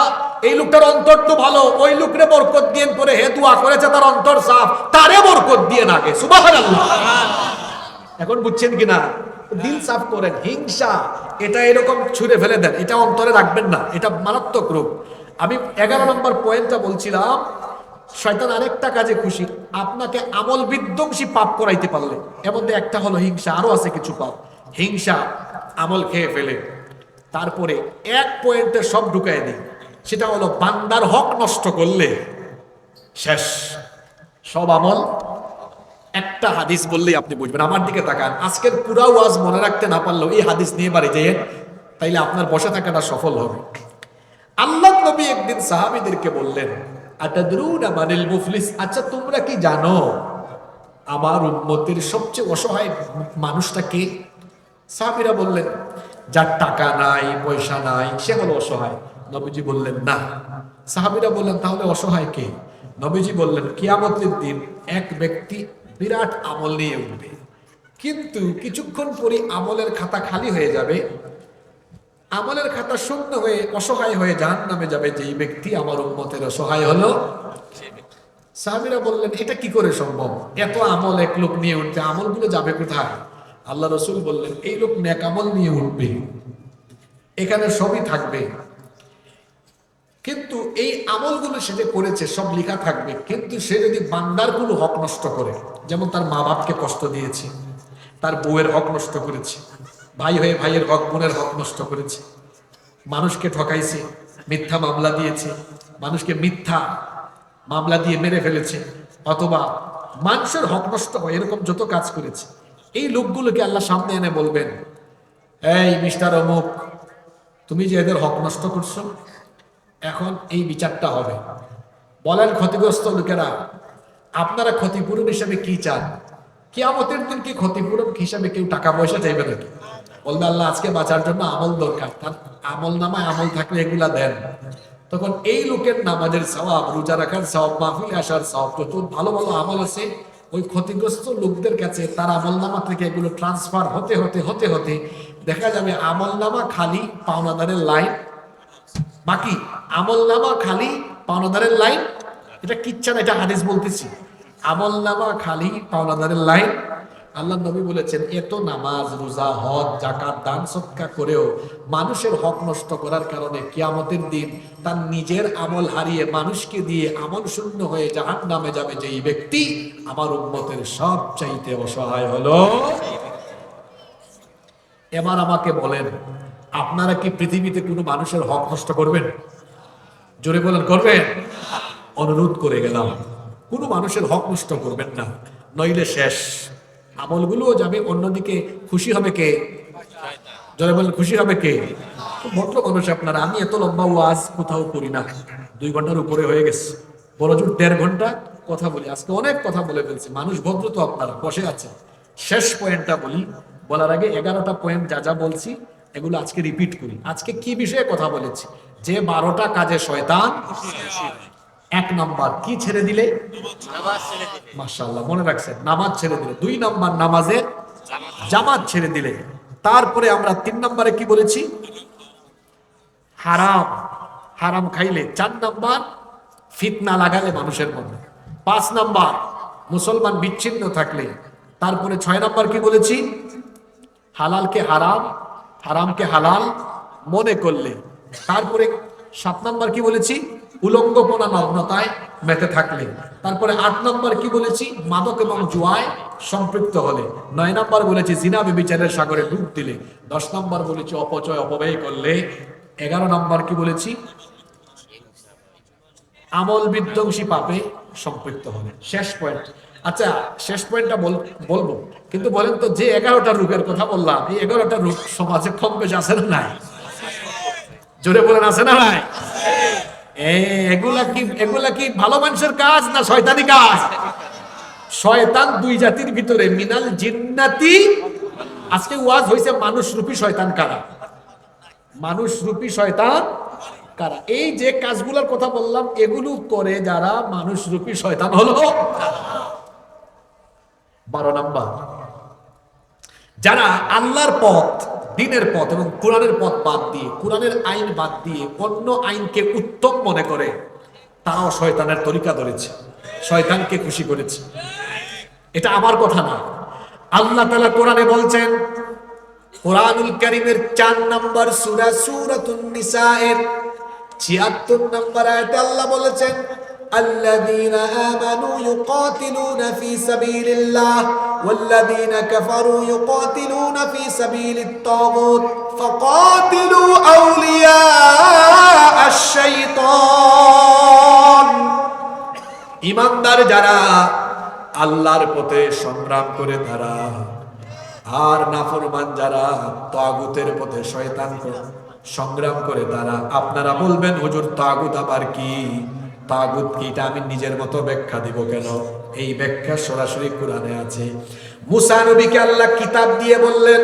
এই লোকটার অন্তর তো ভালো, ওই লোকরে বরকত দিয়েন পরে হে দোয়া করেছে তার অন্তর সাফ, তারে বরকত দিয়ে আগে। সুবহানাল্লাহ। এখন বুঝছেন কিনা? দিল সাফ করেন। হিংসা এটা এরকম ছুঁড়ে ফেলে দেন, এটা অন্তরে রাখবেন না, এটা মারাত্মক রূপ। আমি 11 নম্বর পয়েন্টটা বলছিলাম, শয়তান আরেকটা কাজে খুশি, আপনাকে আমল বিধ্বংসী পাপ করাইতে পারলে। এর মধ্যে একটা হলো হিংসা, আরো আছে কিছু পাপ। হিংসা আমল খেয়ে ফেলে, তারপরে এক পয়েন্টে সব ঢুকাই দিই, সেটা হলো বান্দার হক নষ্ট করলে শেষ সব আমল। একটা হাদিস বললেই আপনি বুঝবেন, আমার দিকে তাকান। আজকের পুরা ওয়াজ মনে রাখতে না পারলেও এই হাদিস নিয়ে বাড়ি যেয়ে তাইলে আপনার বসে থাকাটা সফল হবে। আল্লাহ নবী একদিন সাহাবীদেরকে বললেন আতাদরুনা মানিল মুফলিস, আচ্ছা তোমরা কি জানো আমার উম্মতের সবচেয়ে অসহায় মানুষটা কে? সাহাবীরা বললেন যার টাকা নাই পয়সা নাই সে হলো অসহায়। নবীজি বললেন না। সাহাবীরা বললেন তাহলে অসহায় কে? নবীজি বললেন কিয়ামতের দিন এক ব্যক্তি বিরাট আমল নিয়ে উঠবে, কিন্তু কিছুক্ষণ পরে আমলের খাতা খালি হয়ে যাবে, আমলের খাতা শূন্য হয়ে অসহায় হয়ে জাহান্নামে যাবে। যেই ব্যক্তি আমার উম্মতের অসহায় হলো। সাহাবীরা বললেন এটা কি করে সম্ভব? এত আমল এক লোক নিয়ে উঠতে, আমলগুলো যাবে কোথায়? আল্লাহ রাসূল বললেন এই লোক নেক আমল নিয়ে উঠবে, এখানে সবই থাকবে, কিন্তু এই আমলগুলো সে যে করেছে সব লেখা থাকবে, কিন্তু সে যদি বান্দার কোনো হক নষ্ট করে, যেমন তার মা বাপকে কষ্ট দিয়েছে, তার বউয়ের হক নষ্ট করেছে, ভাই হয়ে ভাইয়ের হক, বোনের হক নষ্ট করেছে, মানুষকে ঠকাইছে, মিথ্যা মামলা দিয়েছে, মানুষকে মিথ্যা মামলা দিয়ে মেরে ফেলেছে, অথবা মানুষের হক নষ্ট হয়, এরকম যত কাজ করেছে, এই লোকগুলোকে আল্লাহ সামনে এনে বলবেন এই মিস্টার অমুক তুমি যে এদের হক নষ্ট করছো, এখন এই বিচারটা হবে। বলেন ক্ষতিগ্রস্ত লোকেরা আপনারা ক্ষতিপূরণ হিসাবে কি চান? কিয়ামতের দিন কি ক্ষতিপূরণ হিসাবে কেউ টাকা পয়সা চাইবে নাকি? বলবে আল্লাহ আজকে বাঁচার জন্য আমল দরকার, তার আমল নামায় আমল থাকলে এগুলা দেন। তখন এই লোকের নামাজের সওয়াব, রোজা রাখার সওয়াব, মাহফিলে আসার সওয়াব, যত ভালো ভালো আমল আছে ওই ক্ষতিগ্রস্ত লোকদের কাছে তার আমল নামা থেকে এগুলো ট্রান্সফার হতে হতে হতে হতে দেখা যাবে আমল নামা খালি, পাওনাদারের লাইন বাকি। আমল নামা খালি, পাওনাদারের লাইন। এটা কিচ্ছা না, এটা হাদিস বলতেছি। আমল নামা খালি, পাওনাদারের লাইন। আল্লাহ নবী বলেছেন এত নামাজ রোজা হজ যাকাত দান সদকা করেও মানুষের হক নষ্ট করার কারণে কিয়ামতের দিন তার নিজের আমল হারিয়ে মানুষকে দিয়ে আমল শূন্য হয়ে জাহান্নামে যাবে যেই ব্যক্তি আমার উম্মতের সব চাইতে অসহায় হলো। এবার আমাকে বলেন আপনারা কি পৃথিবীতে কোনো মানুষের হক নষ্ট করবেন? জোরে বলেন করবেন? অনুরোধ করে গেলাম কোনো মানুষের হক নষ্ট করবেন না, নইলে শেষ। আমলগুলোও যাবে অন্যদিকে। খুশি হবে কে? জোরে বলেন খুশি হবে কে? ভদ্র মানুষ আপনারা, আমি এত লম্বা ওয়াজ কোথাও করি না, 2 ঘন্টার উপরে হয়ে গেছে, বড় জোর 1.5 ঘন্টা কথা বলি। আজকে অনেক কথা বলে ফেলছি, মানুষ ভদ্র তো আপনারা বসে আছে। শেষ পয়েন্টটা বলি, বলার আগে 11টা পয়েন্ট যা যা বলছি এগুলো আজকে রিপিট করি। আজকে কি বিষয়ে কথা বলেছি? যে 12টা কাজে শয়তান। 1 নাম্বার কি ছেড়ে দিলে? মাশাআল্লাহ মনে রাখছেন, নামাজ ছেড়ে দিলে। 2 নাম্বার নামাজের জামাত ছেড়ে দিলে। তারপরে আমরা 3 নম্বরে কি বলেছি? হারাম, হারাম খাইলে। 4 নাম্বার ফিতনা লাগালে মানুষের মধ্যে। 5 নাম্বার মুসলমান বিচ্ছিন্ন থাকলে। তারপরে 6 নাম্বার কি বলেছি? হালালকে হারাম, হারামকে হালাল মনে করলে। তারপরে 7 নাম্বার কি বলেছি? উলঙ্গপনা নগ্নতায় মেতে থাকলে। তারপরে 8 নম্বর কি বলেছি, মাদক এবং জুয়ায় সম্পৃক্ত হলে। 9 নম্বর বলেছি জিনা ব্যভিচারের সাগরে ডুব দিলে। 10 নম্বর বলেছি অপচয় অপব্যয় করলে। 11 নম্বর কি বলেছি, আমল বিধ্বংসী পাপে সম্পৃক্ত হলে। শেষ পয়েন্ট, আচ্ছা শেষ পয়েন্টটা বলবো, কিন্তু বলেন তো যে 11টা রূপের কথা বললাম, এই 11টা রূপ সমাজে কম বেশি আছে না নাই? জোরে বলেন আছে না নাই? এগুলা কি ভালো মানুষের কাজ না শয়তানি কাজ? শয়তান দুই জাতির ভিতরে, মিনাল জিন্নাতি। আজকে ওয়াজ হইছে মানুষ রূপী শয়তান কারা, মানুষ রূপী শয়তান কারা। এই যে কাজগুলোর কথা বললাম এগুলো করে যারা মানুষ রূপী শয়তান হলো। 12 নাম্বার, যারা আল্লাহর পথ, দ্বীনের পথ এবং কোরআনের পথ বাদ দিয়ে, কোরআনের আইন বাদ দিয়ে অন্য আইনকে উত্তম মনে করে, তারাও শয়তানের তরিকা ধরেছে, শয়তানকে খুশি করেছে। এটা আমার কথা না, আল্লাহ তাআলা কোরআনে বলছেন, কোরআনুল কারীমের 4 নম্বর সূরা সূরাতুন নিসা এর 76 নম্বর আয়াতে আল্লাহ বলেছেন, الذين آمنوا يقاتلون في سبيل الله والذين كفروا يقاتلون في سبيل الطاغوت فقاتلوا أولياء الشيطان। ঈমানদার যারা আল্লাহর পথে সংগ্রাম করে তারা, আর নাফরমান যারা তাগুতের পথে শয়তান সংগ্রাম করে তারা। আপনারা বলবেন হুজুর তাগুত আবার কি? তাগুত কি এটা আমি নিজের মতো ব্যাখ্যা দিব কেন? এই ব্যাখ্যা সরাসরি কোরআনে আছে। মুসা নবীকে আল্লাহ কিতাব দিয়ে বললেন,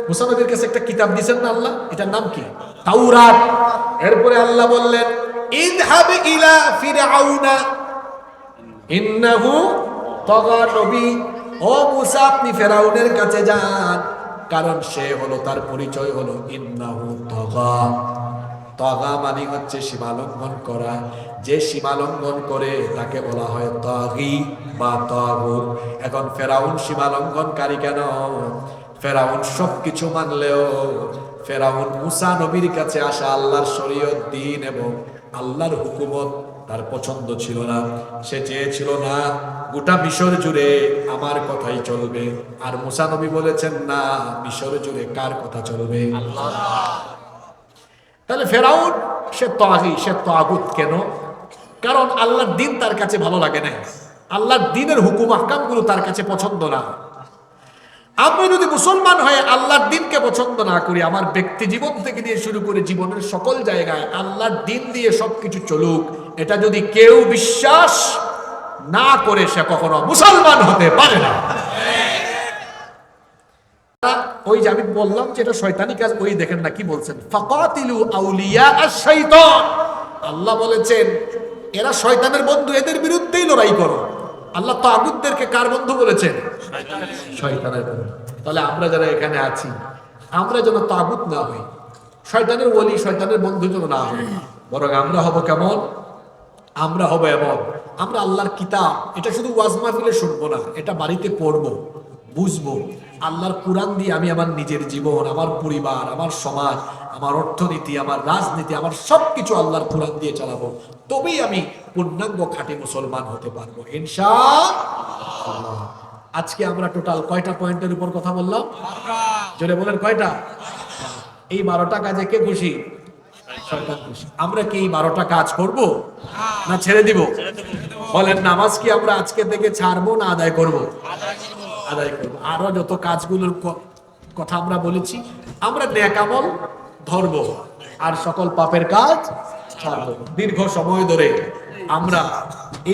মুসা নবীর কাছে একটা কিতাব দিয়েছেন না আল্লাহ, এটার নাম কি? তাওরাত। এরপরে আল্লাহ বললেন, ইযহাব ইলা ফিরআউনা ইন্নাহু তাগা। নবী ও মুসা আপনি ফেরাউনের কাছে যান, কারণ সে হলো, তার পরিচয় হলো ইন্নাহু তাগা। তাগা মানে হচ্ছে সীমালঙ্ঘন করা। যে সীমালঙ্ঘন করে তাকে বলা হয় তাগী বা তাগুত। এখন ফেরাউন সীমালঙ্ঘনকারী কেন? ফেরাউন সবকিছু মানলেও ফেরাউন মুসা নবীর কাছে আসা আল্লাহর শরীয়ত, দ্বীন এবং আল্লাহর হুকুমত তার পছন্দ ছিল না। সে চেয়েছিল না গোটা মিশর জুড়ে আমার কথাই চলবে। আর মুসা নবী বলেছেন না, মিশর জুড়ে কার কথা চলবে? আল্লাহ। তাহলে ফেরাউন সে তাগী, সে তাগুত কেন? কারণ আল্লাহর দ্বীন তার কাছে ভালো লাগে না, আল্লাহর দ্বীনের হুকুম আহকামগুলো তার কাছে পছন্দ না। আমি যদি মুসলমান হয়ে আল্লাহর দ্বীনকে পছন্দ না করি, আমার ব্যক্তি জীবন থেকে নিয়ে শুরু করে জীবনের সকল জায়গায় আল্লাহর দ্বীন দিয়ে সবকিছু চলুক, এটা যদি কেউ বিশ্বাস না করে সে কখনো মুসলমান হতে পারে না। ওই যে আমি বললাম যে এটা শয়তানি কাজ, ওই দেখেন না কি বলছেন, ফাকাতিলু আউলিয়া আশ-শাইতান। আল্লাহ বলেছেন এরা শয়তানের বন্ধু, এদের বিরুদ্ধেই লড়াই করো। আল্লাহ তাগুতদেরকে কার বন্ধু বলেছেন? শয়তানের বন্ধু। তাহলে আমরা যারা এখানে আছি, আমরা যেন তাগুত না হই, শয়তানের ওলি, শয়তানের বন্ধু যেন না হই, বরং আমরা হব কেমন? আমরা হব এমন, আমরা আল্লাহর কিতাব এটা শুধু ওয়াজ মাহফিলে শুনবো না, এটা বাড়িতে পড়বো, বুঝবো। আল্লাহর কোরআন দিয়ে আমি আমার নিজের জীবন, আমার পরিবার, আমার সমাজ, আমার অর্থনীতি, আমার রাজনীতি, আমার সবকিছু আল্লাহর কোরআন দিয়ে চালাবো। তবেই আমি পূর্ণাঙ্গ খাঁটি মুসলমান হতে পারবো ইনশাআল্লাহ। আজকে আমরা টোটাল কয়টা পয়েন্টের উপর কথা বললাম? জোরে বলেন কয়টা? এই 12টা কাজে কে খুশি? শয়তান খুশি। আমরা কি এই 12টা কাজ করব না ছেড়ে দিব? বলেন নামাজ কি আমরা আজকে থেকে ছাড়বো না আদায় করব? আদায় করব। আরো যত কাজগুলোর কথা আমরা বলেছি, আমরা নেক আমল ধরবো আর সকল পাপের কাজ ছাড়বো। দীর্ঘ সময় ধরে আমরা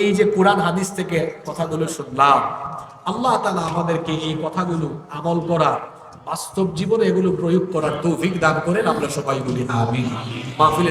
এই যে কোরআন হাদিস থেকে কথাগুলো শুনলাম, আল্লাহ তাআলা আমাদেরকে এই কথাগুলো আমল করা, বাস্তব জীবনে এগুলো প্রয়োগ করার তৌফিক দান করেন। আমরা সবাই বলি আমিন। মাহফিলে